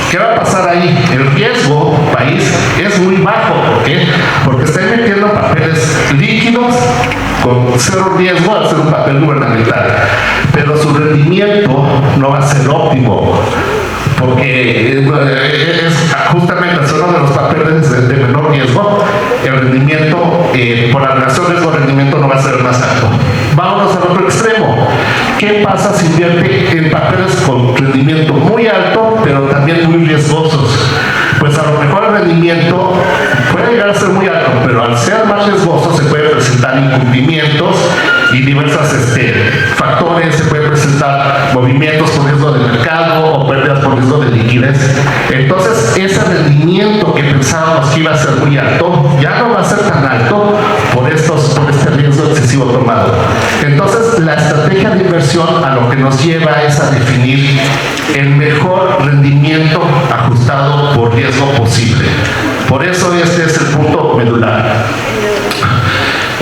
¿Qué va a pasar ahí? El riesgo país es muy bajo. ¿Por qué? Porque está metiendo papeles líquidos con cero riesgo al ser un papel gubernamental. Pero su rendimiento no va a ser óptimo, porque es justamente uno de los papeles de menor riesgo. El rendimiento, por la relación riesgo-rendimiento, no va a ser el más alto. Vámonos al otro extremo. ¿Qué pasa si invierte en papeles con rendimiento muy alto, pero también muy riesgosos? Pues a lo mejor el rendimiento puede llegar a ser muy alto, pero al ser más riesgoso se puede presentar incumplimientos y diversos factores. Se puede presentar movimientos por riesgo de mercado o pérdidas por riesgo de liquidez. Entonces ese rendimiento que pensábamos que iba a ser muy alto ya no va a ser tan alto por este riesgo excesivo tomado. Entonces la estrategia de inversión a lo que nos lleva es a definir el mejor rendimiento ajustado por riesgo posible. Por eso este es el punto medular.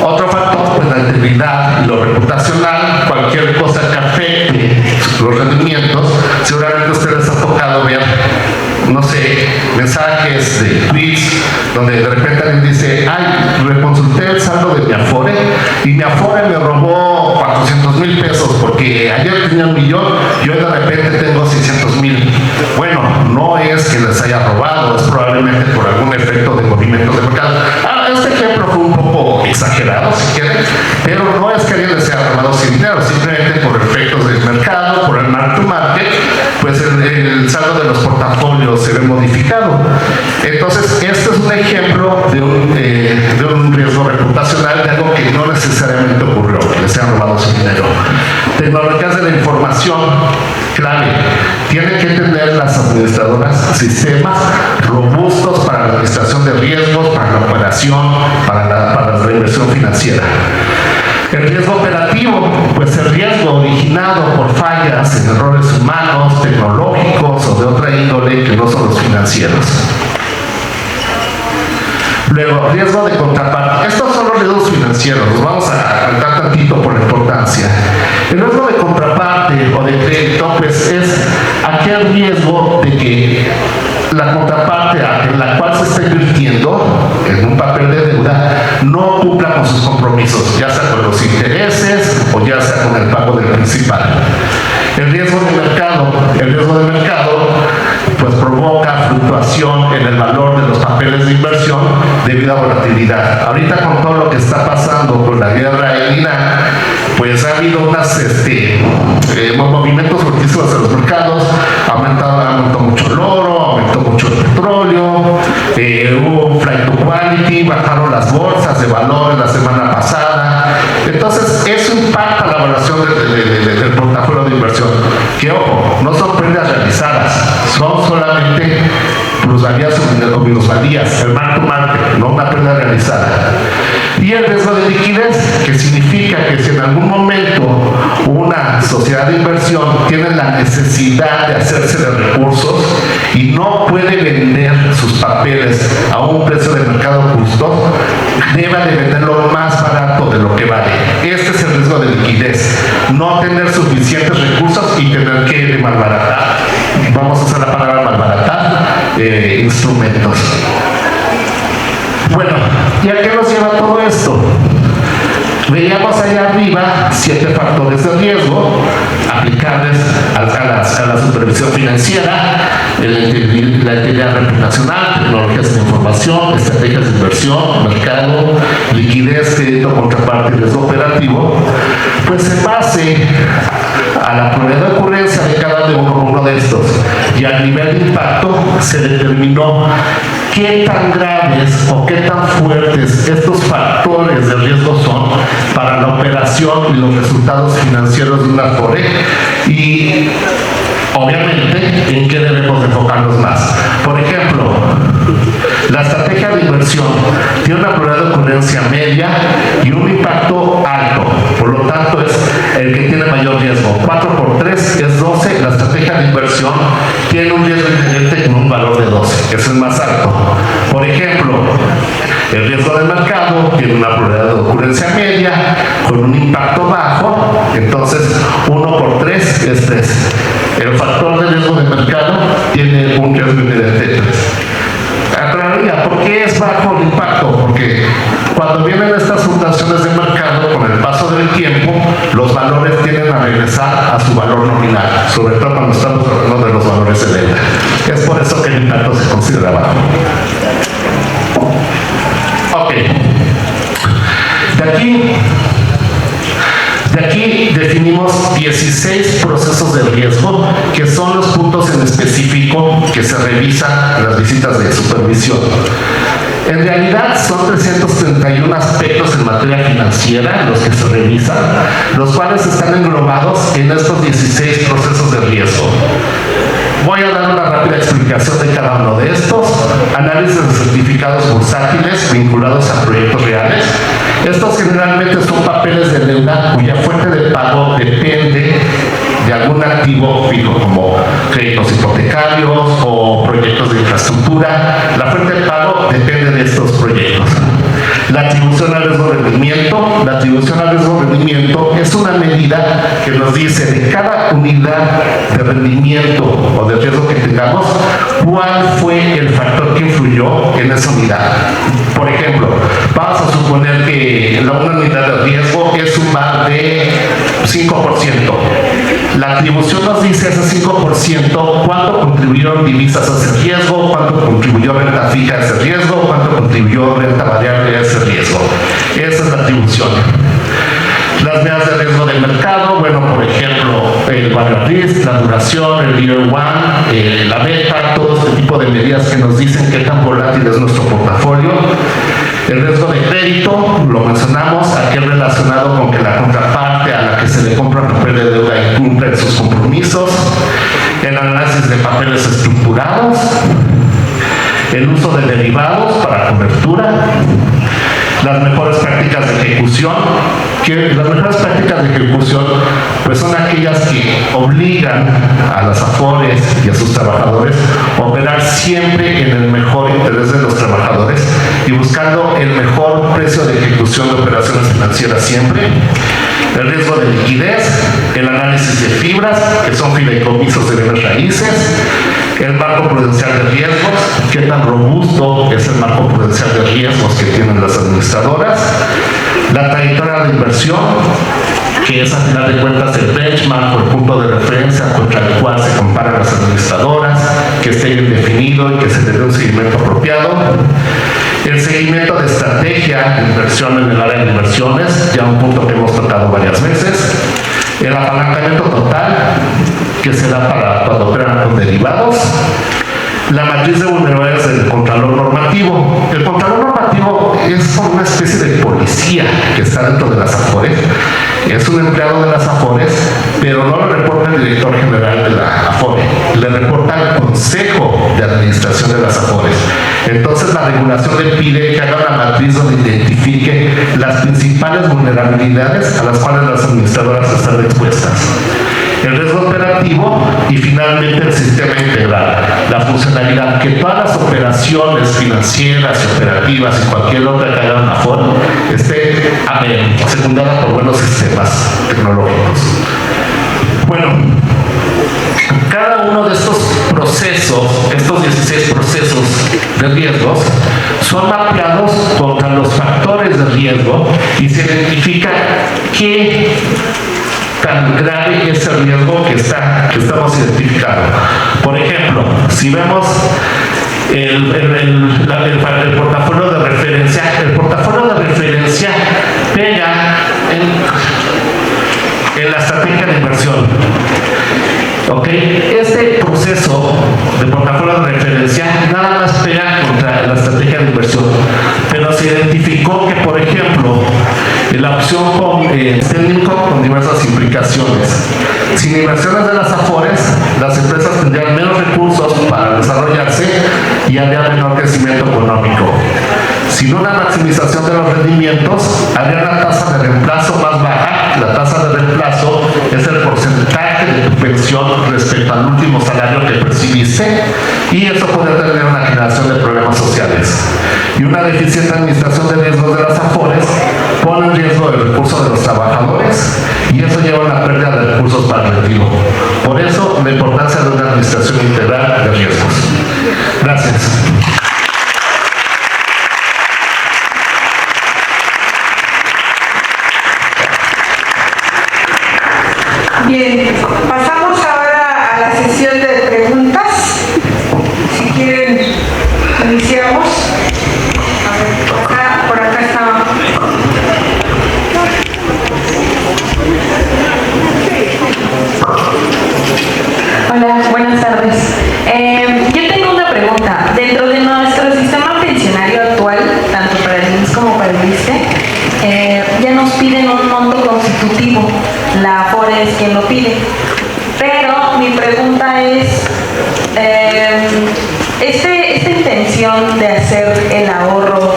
Otro factor, pues la integridad y lo reputacional. Cualquier cosa que afecte los rendimientos, seguramente a ustedes les ha tocado ver, no sé, mensajes de tweets donde de repente alguien dice: ay, reconsulté el saldo de mi Afore y mi Afore me robó 400,000 pesos porque ayer tenía 1,000,000 y hoy de repente tengo 600,000. Bueno, no es que les haya robado, es probablemente por algún efecto de movimientos de mercado. Este ejemplo fue un poco exagerado, si quieren, pero no es que alguien les haya robado sin dinero, simplemente por efectos del mercado, por el mark to market, pues el saldo de los portafolios se ve modificado. Entonces, este es un ejemplo de un riesgo reputacional, de algo que no necesariamente ocurrió, que les hayan robado su dinero. Tecnologías de la información, clave. Tienen que tener las administradoras sistemas robustos para la administración de riesgos, para la operación, para la inversión financiera. El riesgo operativo, pues el riesgo originado por fallas en errores humanos, tecnológicos o de otra índole que no son los financieros. Luego, riesgo de contraparte. Estos son los riesgos financieros, los vamos a tratar tantito por la importancia. El riesgo de contraparte o de crédito, pues es aquel riesgo de que la contraparte en la cual se está invirtiendo en un papel de deuda no cumpla con sus compromisos, ya sea con los intereses o ya sea con el pago del principal. El riesgo de mercado pues provoca fluctuación en el valor de los papeles de inversión debido a volatilidad. Ahorita con todo lo que está pasando con la guerra en Irán, pues ha habido unos movimientos fortísimos en los mercados. Aumentó mucho el oro, aumentó mucho el petróleo, hubo un flight to quality, bajaron las bolsas de valores la semana pasada. Entonces eso impacta la evaluación del portafolio de inversión, que ojo, no son pérdidas realizadas, son solamente plusvalías o minusvalías, el mark to market, no una pérdida realizada. Y el riesgo de liquidez, que significa que si en algún momento una sociedad de inversión tiene la necesidad de hacerse de recursos y no puede vender sus papeles a un precio de mercado justo, debe de venderlo más barato de lo que vale. Este es el riesgo de liquidez, no tener suficientes recursos y tener que malbaratar, vamos a usar la palabra malbaratar, instrumentos. Bueno, ¿y a qué nos lleva todo esto? Veíamos allá arriba 7 factores de riesgo aplicables a la supervisión financiera, la integridad reputacional, tecnologías de información, estrategias de inversión, mercado, liquidez, crédito, contraparte y riesgo operativo. Pues en base a la probabilidad de ocurrencia de cada uno de estos a nivel de impacto se determinó qué tan graves o qué tan fuertes estos factores de riesgo son para la operación y los resultados financieros de una Afore y obviamente en qué debemos enfocarnos más. Por ejemplo, la estrategia de inversión tiene una probabilidad de ocurrencia media y un impacto alto, por lo tanto es el que tiene mayor riesgo. 4 por 3 es 12, la estrategia de inversión tiene un riesgo inherente con un valor de 12, que es el más alto. Por ejemplo, el riesgo del mercado tiene una probabilidad de ocurrencia media con un impacto bajo, entonces 1 por 3 es 3. El factor de riesgo del mercado tiene un riesgo inherente de 3. ¿Por qué es bajo el impacto? Porque cuando vienen estas fluctuaciones de mercado, con el paso del tiempo, los valores tienden a regresar a su valor nominal, sobre todo cuando estamos hablando de los valores de deuda. Es por eso que el impacto se considera bajo. Ok. De aquí definimos 16 procesos de riesgo, que son los puntos en específico que se revisan en las visitas de supervisión. En realidad son 331 aspectos en materia financiera los que se revisan, los cuales están englobados en estos 16 procesos de riesgo. Voy a dar una rápida explicación de cada uno de estos. Análisis de certificados bursátiles vinculados a proyectos reales. Estos generalmente son papeles de deuda cuya fuente de pago depende de algún activo fijo, como créditos hipotecarios o proyectos de infraestructura. La fuente de pago depende de estos proyectos. La atribución al riesgo de rendimiento. La atribución al riesgo de rendimiento es una medida que nos dice de cada unidad de rendimiento o de riesgo que tengamos, cuál fue el factor que influyó en esa unidad. Por ejemplo, vamos a suponer que la unidad de riesgo es un VaR de 5%. La atribución nos dice ese 5%, cuánto contribuyeron divisas a ese riesgo, cuánto contribuyó renta fija a ese riesgo, cuánto contribuyó renta variable a ese riesgo. Esa es la atribución. Las medidas de riesgo del mercado, bueno, por ejemplo, el value risk, la duración, el year one, la beta, todo este tipo de medidas que nos dicen qué tan volátil es nuestro portafolio. El riesgo de crédito, lo mencionamos, aquel relacionado con que la contraparte a la que se le compra un papel de deuda incumple sus compromisos. El análisis de papeles estructurados. El uso de derivados para cobertura. Las mejores prácticas de ejecución, que las mejores prácticas de ejecución pues son aquellas que obligan a las Afores y a sus trabajadores a operar siempre en el mejor interés de los trabajadores y buscando el mejor precio de ejecución de operaciones financieras siempre. El riesgo de liquidez, el análisis de fibras, que son fideicomisos de bienes raíces, el marco prudencial de riesgos, qué tan robusto es el marco prudencial de riesgos que tienen las administradoras, la trayectoria de inversión, que es a final de cuentas el benchmark o el punto de referencia contra el cual se comparan las administradoras, que esté bien definido y que se le dé un seguimiento apropiado. El seguimiento de estrategia de inversión en el área de inversiones, ya un punto que hemos tratado varias veces. El apalancamiento total, que se da para cuando operan con derivados. La matriz de vulnerabilidades del contralor normativo. El contralor normativo es como una especie de policía que está dentro de las Afores. Es un empleado de las Afores, pero no le reporta el director general de la Afore, le reporta al Consejo de Administración de las Afores. Entonces la regulación le pide que haga una matriz donde identifique las principales vulnerabilidades a las cuales las administradoras están expuestas. El riesgo operativo y finalmente el sistema integral, la funcionalidad, que todas las operaciones financieras y operativas y cualquier otra que haga una Afore esté secundada por buenos sistemas tecnológicos. Bueno, cada uno de estos procesos, estos 16 procesos de riesgos, son mapeados contra los factores de riesgo y se identifica qué tan grave es el riesgo que estamos identificando. Por ejemplo, si vemos el portafolio de referencia, pega en la estrategia de inversión. ¿Ok? Este proceso de portafolio de referencia nada más pega contra la estrategia de inversión, pero se identificó que, por ejemplo, la opción con con diversas implicaciones. Sin inversiones de las AFORES, las empresas tendrían menos recursos para desarrollarse y habría menor crecimiento económico. Sin una maximización de los rendimientos, habría una tasa de reemplazo más baja. La tasa de reemplazo es el porcentaje de tu pensión respecto al último salario que percibiste, y eso puede tener una generación de problemas sociales. Y una deficiente administración de riesgos de las AFORES pone en riesgo el recurso de los trabajadores, y eso lleva a una pérdida de recursos para el retiro. Por eso, la importancia de una administración integral de riesgos. Gracias. Bien, pasamos ahora a la sesión de preguntas. Si quieren, iniciamos. A ver, por acá está. Hola, buenas tardes. Yo tengo una pregunta. Dentro de nuestro sistema pensionario actual, tanto para el IMSS como para el ISSSTE, ya nos piden un monto constitutivo. La AFORE es quien lo pide. Pero mi pregunta es, esta intención de hacer el ahorro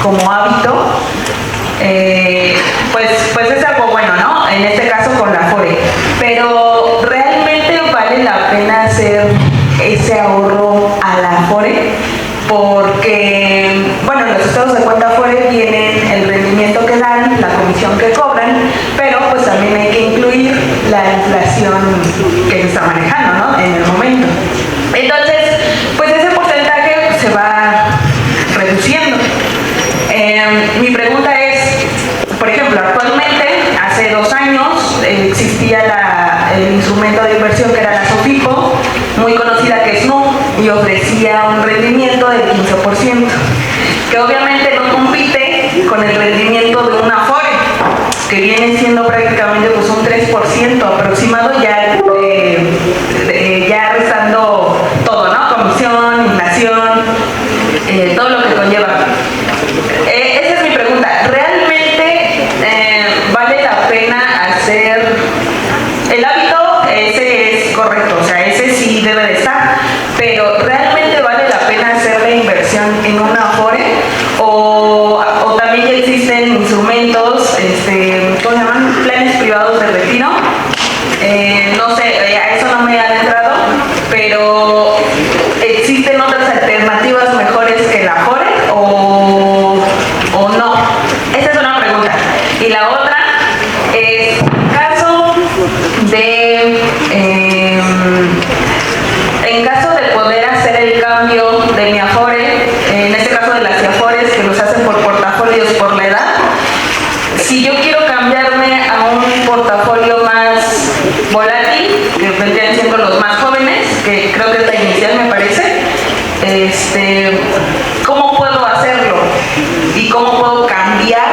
como hábito, pues es algo bueno, ¿no? En este caso con la AFORE. Pero ¿realmente vale la pena hacer ese ahorro a la AFORE? Porque, bueno, los estados de cuenta AFORE tienen el rendimiento que dan, la comisión que cobran, pero pues también hay que incluir la inflación que se está manejando, ¿no? En el momento. Entonces, pues ese porcentaje se va reduciendo. Mi pregunta es, por ejemplo, actualmente, hace 2 años, existía el instrumento de inversión que era la SOFIPO, muy conocida que es NU, y ofrecía un rendimiento del 15%, que obviamente no compite con el rendimiento de una AFORE, que viene siendo prácticamente pues un 3% aproximado, ya restando todo, ¿no? Comisión, inflación, todo lo que conlleva. Esa es mi pregunta. ¿Realmente vale la pena hacer el hábito? Ese es correcto, o sea, ese sí debe de estar, pero ¿realmente vale la pena hacer la inversión en una AFORE? O también ya existen instrumentos, ¿cómo se llaman? Planes privados de retiro. No sé, a eso no me han entrado, pero ¿existen otras alternativas mejores que la AFORE o no? Esa es una pregunta. Y la otra es, en caso de poder hacer el cambio de mi AFORE, en este caso de las AFORES que los hacen por portafolios por la edad, si yo quiero cambiarme a un portafolio más volátil, que vendrían siendo los más jóvenes, que creo que es la inicial me parece, ¿cómo puedo hacerlo? ¿Y cómo puedo cambiar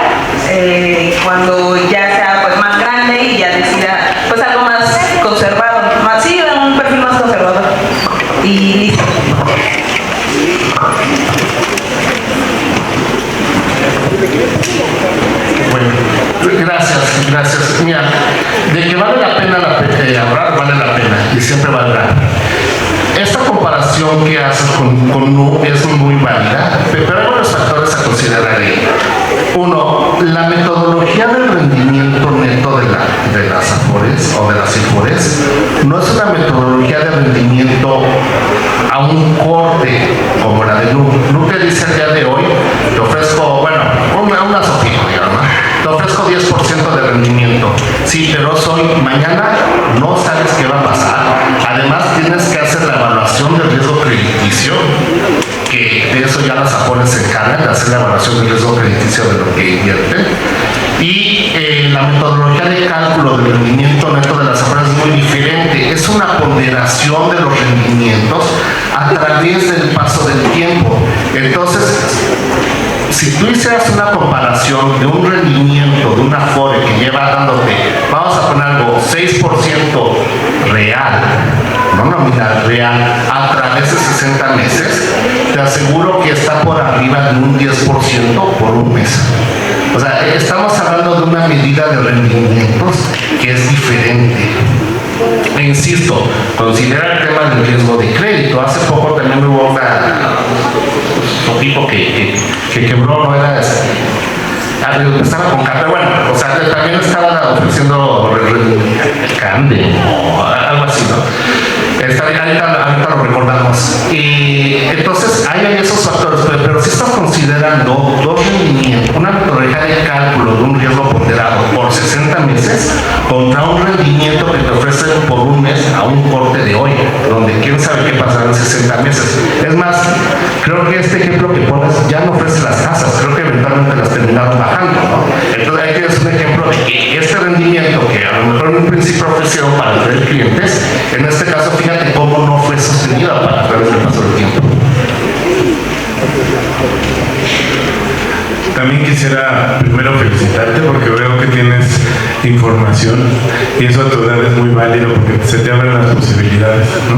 cuando ya sea pues más grande y ya decida pues algo más conservado? Sí, un perfil más conservador. Y listo. Bueno, gracias. Mira, de que vale la pena ahorrar, vale la pena y siempre valdrá. Esta comparación que haces con NU es muy válida, pero hay varios factores a considerar ahí. Uno, la metodología del rendimiento neto de las AFORES o de las IFORES no es una metodología de rendimiento a un corte como la de NU. NU te dice el día de hoy, te ofrezco, bueno, una SOFIPO, digamos, te ofrezco 10% de rendimiento. Sí, pero mañana no sabes qué va a pasar. Además, tienes que hacer la evaluación del riesgo crediticio, que de eso ya las AFORES se encargan, de hacer la evaluación del riesgo crediticio de lo que invierten. Y la metodología de cálculo del rendimiento neto de las AFORES es muy diferente. Es una ponderación de los rendimientos a través del paso del tiempo. Entonces, si tú hicieras una comparación de un rendimiento de una Afore que lleva dándote, vamos a poner algo, 6% real, no nominal, real, a través de 60 meses, te aseguro que está por arriba de un 10% por un mes. O sea, estamos hablando de una medida de rendimientos que es diferente. E insisto, considera el tema del riesgo de crédito. Hace poco también hubo un tipo que quebró, no era estaba con café, bueno, o sea, también estaba ofreciendo cande o algo así, ¿no? Ahorita lo recordamos. Y entonces hay esos factores, pero si estás considerando dos rendimientos, una metodología de cálculo de un riesgo ponderado por 60 meses contra un rendimiento que te ofrecen por un mes a un corte de hoy, donde quién sabe qué pasará en 60 meses. Es más, creo que este ejemplo que pones ya no ofrece las tasas, creo que eventualmente las terminaron bajando, ¿no? Entonces hay que dar un ejemplo de que este rendimiento que a lo mejor en un principio ofrecieron para atraer clientes, en este caso fíjate cómo no fue sostenida para a través del paso del tiempo. También quisiera primero felicitarte porque veo que tienes información y eso a tu edad es muy válido porque se te abren las posibilidades, ¿no?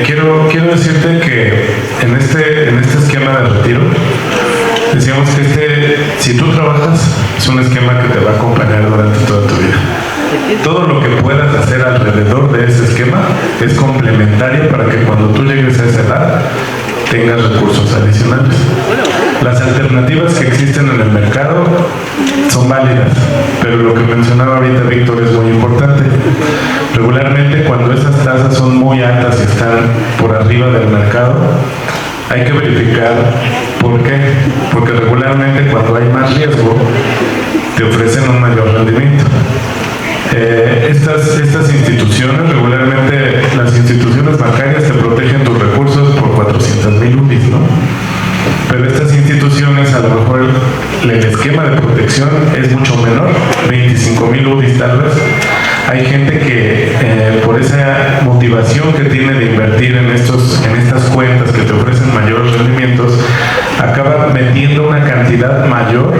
Quiero decirte que en este esquema de retiro decíamos que si tú trabajas es un esquema que te va a acompañar durante toda tu vida. Todo lo que puedas hacer alrededor de ese esquema es complementario para que cuando tú llegues a esa edad tengas recursos adicionales. Las alternativas que existen en el mercado son válidas, pero lo que mencionaba ahorita Víctor es muy importante. Regularmente cuando esas tasas son muy altas y están por arriba del mercado, hay que verificar por qué. Porque regularmente cuando hay más riesgo, te ofrecen un mayor rendimiento. Estas instituciones, regularmente las instituciones bancarias te protegen tus recursos por 400,000 UDIs, ¿no? Pero estas instituciones a lo mejor el esquema de protección es mucho menor, 25,000 UDIs tal vez. Hay gente que por esa motivación que tiene de invertir en estas cuentas que te ofrecen mayores rendimientos, acaba metiendo una cantidad mayor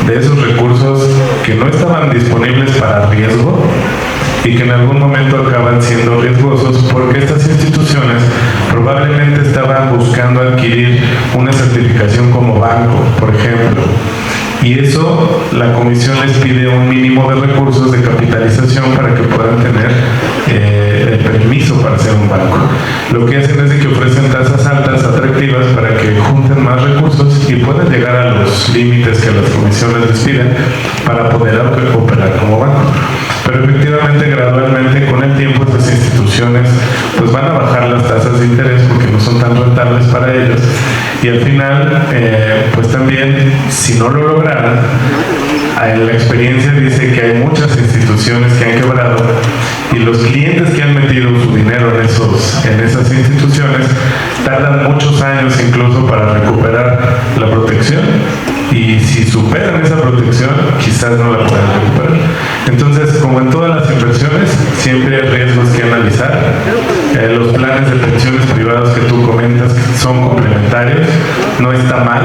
de esos recursos que no estaban disponibles para riesgo y que en algún momento acaban siendo riesgosos porque estas instituciones probablemente estaban buscando adquirir una certificación como banco, por ejemplo. Y eso, la comisión les pide un mínimo de recursos de capitalización para que puedan tener el permiso para ser un banco. Lo que hacen es de que ofrecen tasas altas, atractivas, para que junten más recursos y puedan llegar a los límites que las comisiones les piden para poder operar como banco. Pero efectivamente, gradualmente, con el tiempo, estas instituciones pues van a bajar las tasas de interés porque no son tan rentables para ellos. Y al final, pues también, si no lo lograran, la experiencia dice que hay muchas instituciones que han quebrado y los clientes que han metido su dinero en esas instituciones tardan muchos años incluso para recuperar la protección, y si superan esa protección quizás no la puedan recuperar. Entonces, como en todas las inversiones, siempre hay riesgos que analizar. Los planes de pensiones privados que tú comentas son complementarios, no está mal.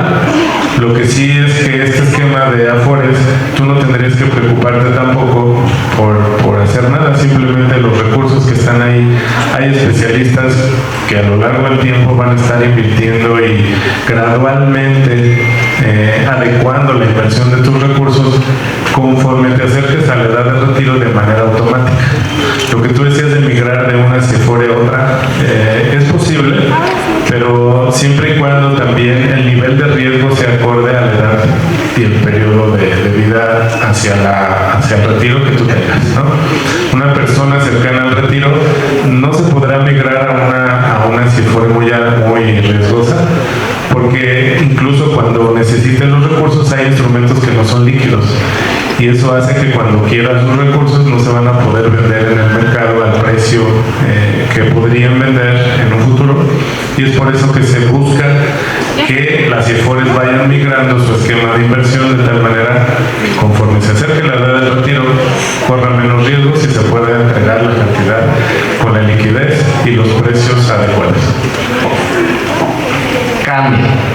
Lo que sí es que este esquema de Afores, tú no tendrías que preocuparte tampoco por hacer nada, simplemente los recursos que están ahí. Hay especialistas que a lo largo del tiempo van a estar invirtiendo y gradualmente adecuando la inversión de tus recursos conforme te acerques a la edad de retiro de manera automática. Lo que tú decías de migrar de una Afore a otra es posible, pero siempre y cuando también el nivel de riesgo se acorde a la edad y el periodo de vida hacia el retiro que tú tengas, ¿no? Una persona cercana al retiro no se podrá migrar a una Afore muy riesgosa, porque incluso cuando necesiten los recursos hay instrumentos que no son líquidos y eso hace que cuando quieran sus recursos no se van a poder vender en el mercado al precio que podrían vender en un futuro, y es por eso que se busca que las Afores vayan migrando su esquema de inversión de tal manera que conforme se acerque la edad del retiro corran menos riesgos y se pueda entregar la cantidad con la liquidez y los precios adecuados.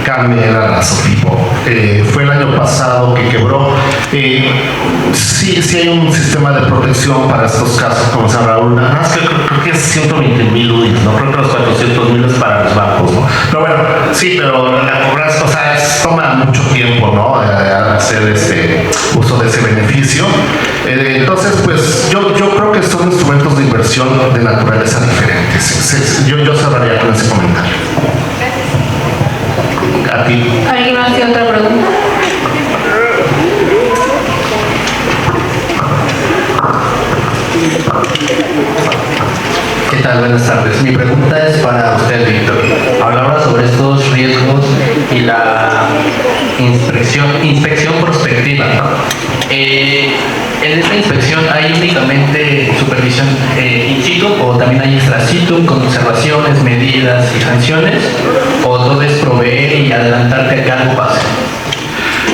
CAME era la Sofipo. Fue el año pasado que quebró. Sí hay un sistema de protección para estos casos, como se habla una. Más que creo que es 120,000 UDIs, ¿no? Creo que los 400,000 es para los bancos, ¿no? Pero bueno, sí, pero la cobranza, o sea, toma mucho tiempo, ¿no? Hacer uso de ese beneficio. Entonces, pues yo creo que son instrumentos de inversión de naturaleza diferentes. Yo cerraría con ese comentario. A ti. ¿Alguien más tiene otra pregunta? ¿Qué tal? Buenas tardes. Mi pregunta es para usted, Víctor. Hablaba sobre estos riesgos y la inspección prospectiva, ¿no? En esta inspección hay únicamente supervisión in situ o también hay extra situ con observaciones, medidas y sanciones, o todo es proveer y adelantarte a que algo pase.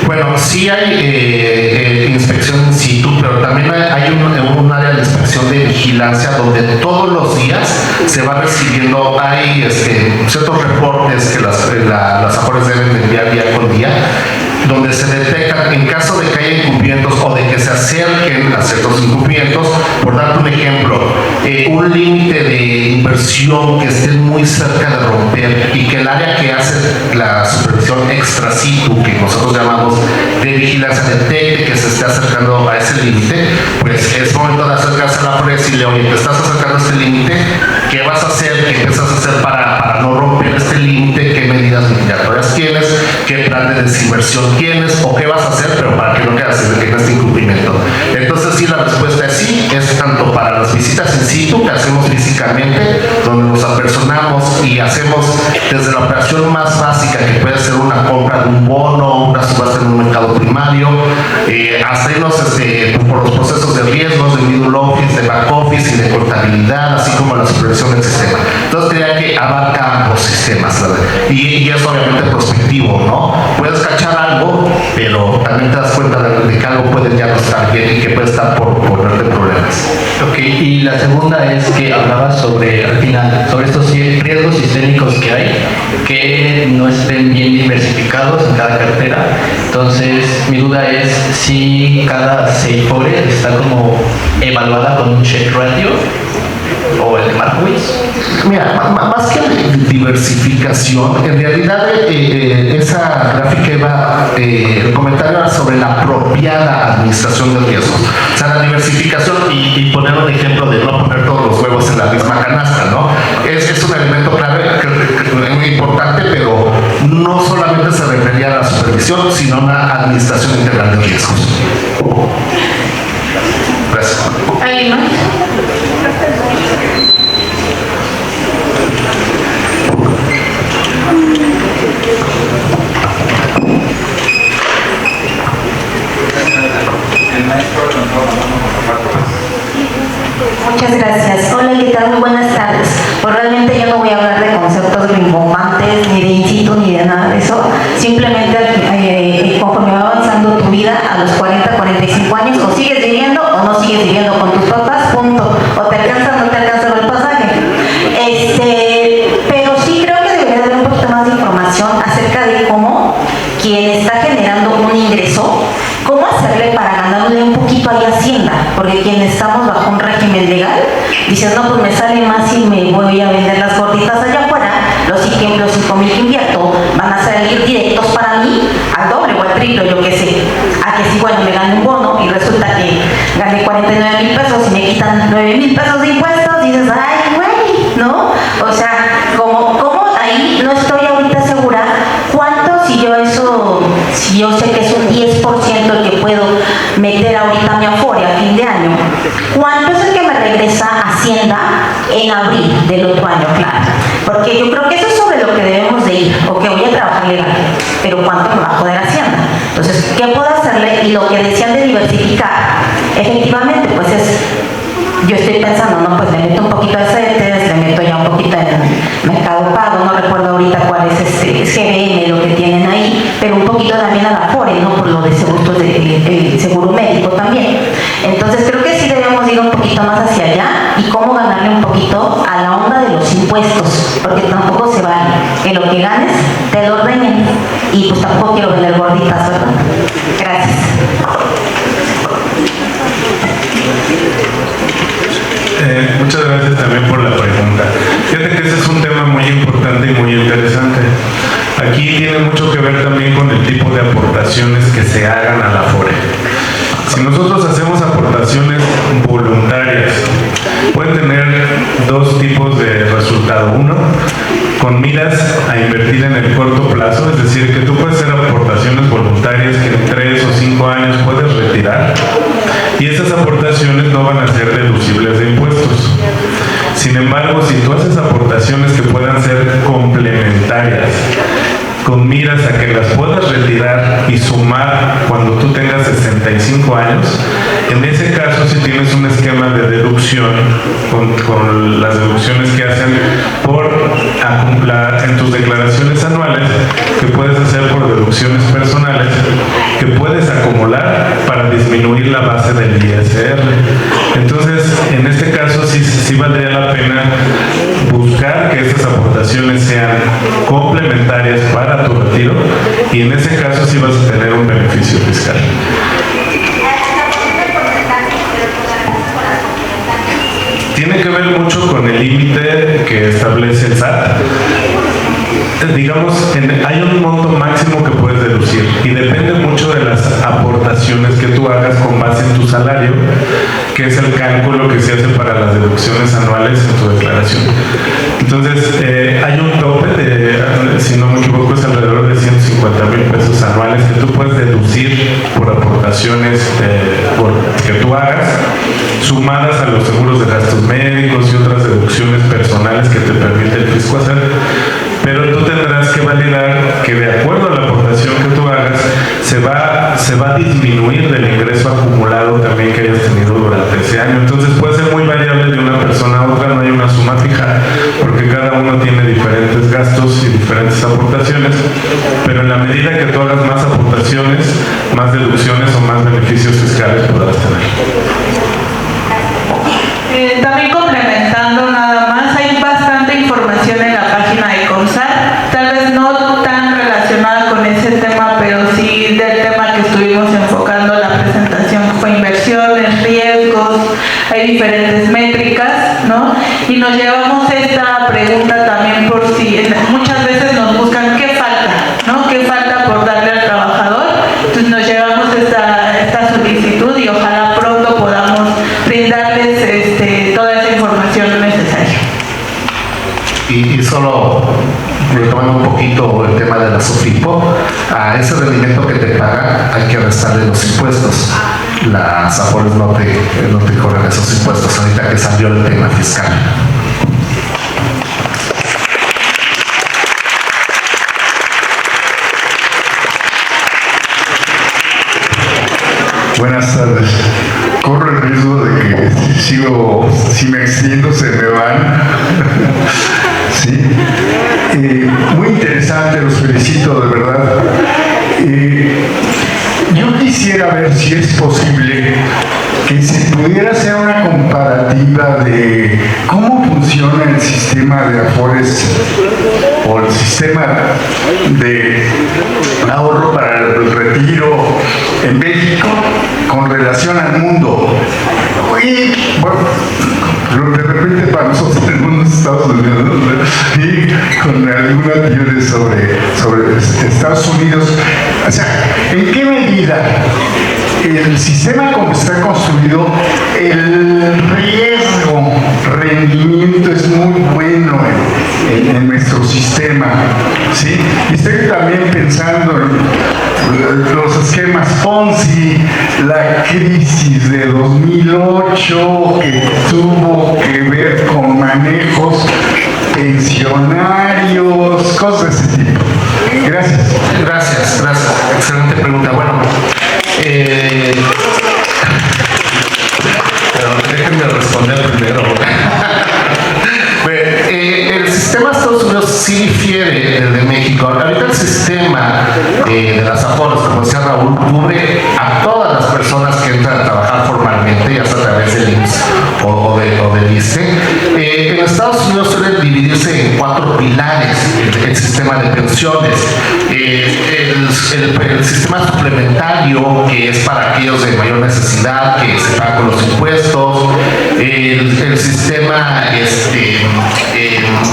Bueno, sí hay inspección in situ, pero también hay un área de inspección de vigilancia donde todos los días se va recibiendo, hay ciertos reportes que las AFORES deben de enviar día con día, donde se detectan en caso de que haya incumplimientos o de que se acerquen a ciertos incumplimientos. Por darte un ejemplo, un límite de inversión que esté muy cerca de romper y que el área que hace la supervisión extra situ, que nosotros llamamos de vigilancia, detecte que se esté acercando a ese límite, pues es momento de acercarse a la AFORE y decirle: oye, te estás acercando a este límite, ¿qué vas a hacer? ¿Qué empiezas a hacer para no romper este límite? ¿Qué medidas mitigatorias tienes? ¿Qué plan de desinversión tienes? ¿O qué vas a hacer, pero para que no quedas en este incumplimiento? Entonces sí, la respuesta es sí, es tanto para las visitas in situ que hacemos físicamente, donde nos apersonamos y hacemos desde la operación más básica, que puede ser una compra de un bono, una subasta en un mercado primario, hasta irnos por los procesos de riesgos, de middle office, de back office y de contabilidad, así como la supervisión del sistema. Entonces diría que abarca ambos sistemas, ¿verdad? Y es obviamente prospectivo, ¿no? Puedes cachar algo, pero también te das cuenta de que algo puede ya no estar bien y que puede estar por ponerte problemas. Ok, y la segunda es que hablaba sobre, al final, sobre estos riesgos sistémicos que hay, que no estén bien diversificados en cada cartera. Entonces, mi duda es si cada CEIFORE está como evaluada con un check ratio o el de Markowitz. Mira, más que diversificación, en realidad esa gráfica iba, el comentario era sobre la apropiada administración de riesgos. O sea, la diversificación, y poner un ejemplo de no poner todos los huevos en la misma canasta, ¿no? Es un elemento clave, muy importante, pero no solamente se refería a la supervisión, sino a una administración integral de riesgos. Gracias. ¿Alguien más? Muchas gracias. Hola, ¿qué tal? Muy buenas tardes. Pues realmente yo no voy a hablar de conceptos rimbombantes, ni de in situ, ni de nada de eso. Simplemente conforme va avanzando tu vida a los 40, 45 años, o sigues viviendo o no sigues viviendo con tus papás, punto. O te alcanza o no te alcanza el pasaje. Pero sí creo que debería haber un poquito más de información acerca de cómo quien está generando un ingreso, cómo hacerle para ganarle un poquito a la Hacienda, porque quienes estamos bajo un régimen legal, dicen, no, pues me sale más si me voy a vender las gorditas allá afuera, los 5,000 que invierto van a salir directos para mí al doble o al triple, yo qué sé, a que si, bueno, me gano un bono y resulta que gané 49,000 pesos y me quitan 9,000 pesos de impuestos, dices, ay, güey, ¿no? O sea, ¿cómo ahí no estoy ahorita segura cuánto, si yo sé que es un 10% el que puedo meter ahorita a mi Afore a fin de año, ¿cuánto es el que me regresa Hacienda en abril del otro año? Claro, porque yo creo que eso es sobre lo que debemos de ir, o que voy a trabajar legal, pero ¿cuánto me va a joder Hacienda? Entonces, ¿qué puedo hacerle? Y lo que decían de diversificar, efectivamente, pues es, yo estoy pensando, no, pues le meto un poquito de CETES, le meto ya un poquito en Mercado Pago, no recuerdo ahorita cuál es GBM, lo que tienen ahí, pero un poquito también a la Afore, ¿no? Por lo de seguros de seguro médico también. Entonces creo que sí debemos ir un poquito más hacia allá y cómo ganarle un poquito a la onda de de los impuestos, porque tampoco se vale que lo que ganes te lo ordeñen, y pues tampoco quiero vender gorditas, ¿verdad? Gracias. Muchas gracias también por la pregunta. Fíjate que ese es un tema muy importante y muy interesante. Aquí tiene mucho que ver también con el tipo de aportaciones que se hagan a la Afore. Si nosotros hacemos aportaciones voluntarias, pueden tener dos tipos de resultado. Uno, con miras a invertir en el corto plazo, es decir, que tú puedes hacer aportaciones voluntarias que en 3 o 5 años puedes retirar, y esas aportaciones no van a ser deducibles de impuestos. Sin embargo, si tú haces aportaciones que puedan ser complementarias, con miras a que las puedas retirar y sumar cuando tú tengas 65 años, en ese caso si tienes un esquema de deducción con las deducciones que hacen por acumular en tus declaraciones anuales, que puedes hacer por deducciones personales, que puedes acumular para disminuir la base del ISR. Entonces, en este caso sí valdría la pena buscar que estas aportaciones sean complementarias para tu retiro, y en ese caso sí vas a tener un beneficio fiscal. Tiene que ver mucho con el límite que establece el SAT. Digamos, hay un monto máximo que puedes deducir y depende mucho de las aportaciones que tú hagas con base en tu salario, que es el cálculo que se hace para las deducciones anuales en tu declaración. Entonces, hay un tope de, si no me equivoco, es alrededor de 150,000 pesos anuales que tú puedes deducir por aportaciones que tú hagas, sumadas a los seguros de gastos médicos y otras deducciones personales que te permite el fisco hacer. Pero tú tendrás que validar que de acuerdo a la aportación que tú hagas se va a disminuir del ingreso acumulado también que hayas tenido durante ese año. Entonces puede ser muy variable de una persona a otra, no hay una suma fija, porque cada uno tiene diferentes gastos y diferentes aportaciones, pero en la medida que tú hagas más aportaciones, más deducciones o más beneficios fiscales podrás tener. También complementando nada más, hay bastante información en la página de CONSAR, tal vez no tan relacionada con ese tema, pero sí del tema que estuvimos enfocando la presentación, que fue inversiones, riesgos, hay diferentes métricas, ¿no? Y nos llevamos esta pregunta también por si muchas veces nos buscan qué falta, ¿no? ¿Qué falta por darle al trabajador? Entonces nos llevamos esta solicitud y ojalá pronto podamos brindarles toda esa información necesaria. Y solo retomando un poquito el tema de la SOFIPO, a ese rendimiento que te pagan hay que restarle los impuestos. Las AFORES no te cobran esos impuestos ahorita que salió el tema fiscal. Buenas tardes. Corro el riesgo de que si me extiendo se me van. Sí. Muy interesante, los felicito de verdad. Yo quisiera ver si es posible que se pudiera hacer una comparativa de cómo funciona el sistema de Afores o el sistema de ahorro para el retiro en México con relación al mundo. Y bueno, de repente para nosotros el mundo es Estados Unidos, ¿no? Y con alguna teoría sobre Estados Unidos. O sea, ¿en qué medida el sistema como está construido, el rendimiento es muy bueno en nuestro sistema? ¿Sí? Y estoy también pensando en los esquemas Ponzi, la crisis de 2008 que tuvo que ver con manejos pensionarios, cosas de ese tipo. Gracias. Gracias. Excelente pregunta. Bueno, pero déjenme responder primero. El sistema de Estados Unidos sí difiere del de México. Ahorita el sistema de las AFORES, como decía Raúl, cubre a todas las personas que entran a trabajar formalmente, ya sea a través del IMSS o del ISSSTE. En Estados Unidos suelen 4 pilares: el sistema de pensiones, el sistema suplementario, que es para aquellos de mayor necesidad, que se paga con los impuestos, el sistema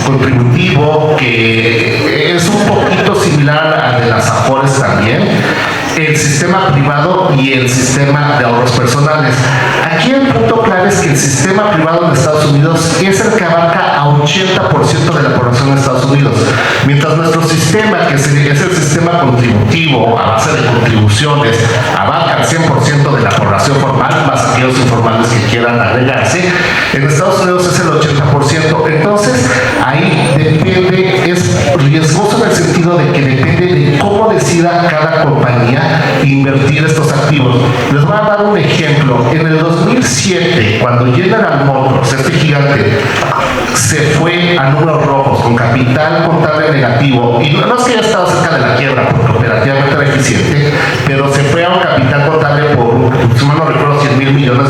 contributivo, que es un poquito similar al de las AFORES también, el sistema privado y el sistema de ahorros personales. Aquí el punto clave es que el sistema privado en Estados Unidos es el que abarca a 80% de la población de Estados Unidos, mientras nuestro sistema, que es el sistema contributivo a base de contribuciones, abarca el 100% de la población formal, más aquellos informales que quieran agregarse. En Estados Unidos es el 80%. Entonces ahí depende, es riesgoso en el sentido de que depende de cómo decida cada compañía invertir estos activos. Les voy a dar un ejemplo. En el 2007, cuando General Motors, este gigante, se fue a números rojos con capital contable negativo, y no es que haya estado cerca de la quiebra porque operativamente era eficiente, pero se fue a un capital contable por, si mal no recuerdo, $100,000 millones.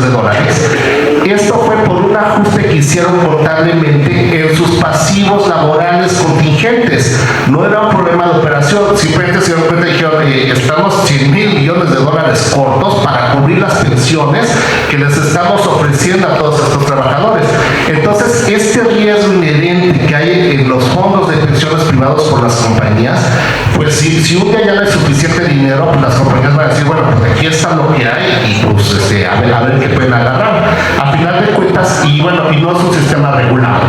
Esto fue por un ajuste que hicieron contablemente en sus pasivos laborales contingentes. No era un problema de operación, simplemente se dieron cuenta y dijeron, estamos $100,000 millones cortos para cubrir las pensiones que les estamos ofreciendo a todos estos trabajadores. Entonces, este riesgo inherente que hay en los fondos de pensiones privados por las compañías, pues si un día ya no hay suficiente dinero, pues las compañías van a decir, bueno, pues aquí está lo que hay y pues a ver qué pueden agarrar. A final de cuentas, y bueno, y no es un sistema regulado.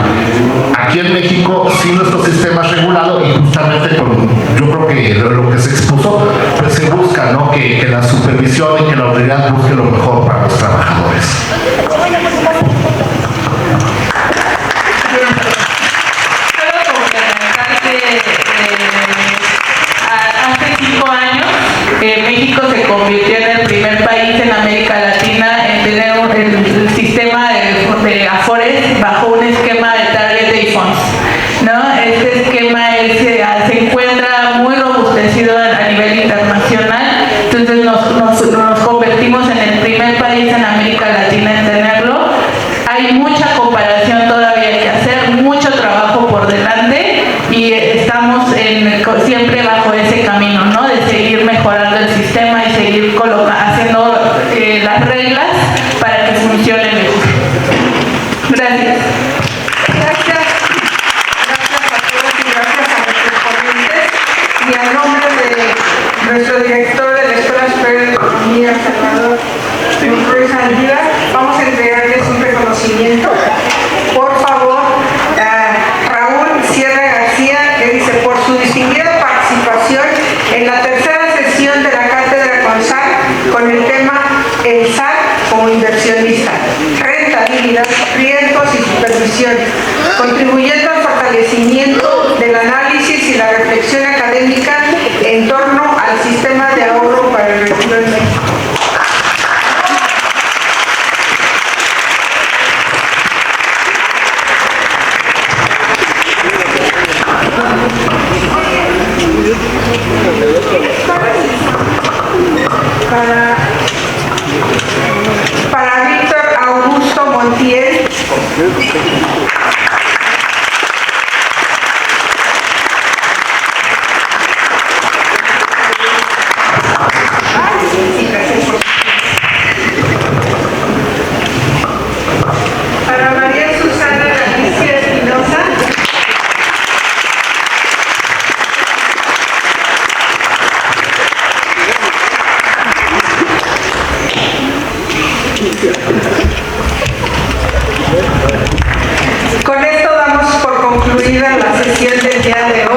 Aquí en México sí nuestro sistema es regulado, y justamente yo creo que lo que se expuso, pues se busca, ¿no? Que la supervisión y que la autoridad busque lo mejor para los trabajadores. Hace 5 años México se convirtió en el primer país en América Latina en tener el sistema de AFORES bajo un esquema de Target Date Funds, ¿no? Este esquema se encuentra muy robustecido a nivel internacional, entonces nos convertimos en el primer país en América Latina en tenerlo. Hay mucha comparación todavía que hacer, mucho trabajo por delante, y estamos siempre bajo ese camino, ¿no? De seguir mejorando el sistema y seguir haciendo las reglas para que funcione mejor. Gracias. Gracias a todos y gracias a nuestros ponentes. Y a nombre de nuestro director de la Escuela Superior de Economía, Salvador Ruiz Andía, vamos a entregarles un reconocimiento. Por favor, Raúl Sierra García, que dice, por su distinguida participación en la tercera sesión de la Cátedra CONSAR con el tema El SAT como inversionista, rentabilidad, riesgos y supervisión, contribuyendo al fortalecimiento del análisis y la reflexión académica en torno al sistema de ahorro para el retiro en México. Para Víctor Augusto Montiel. Para María Susana Galicia Espinosa. Con esto damos por concluida la sesión del día de hoy.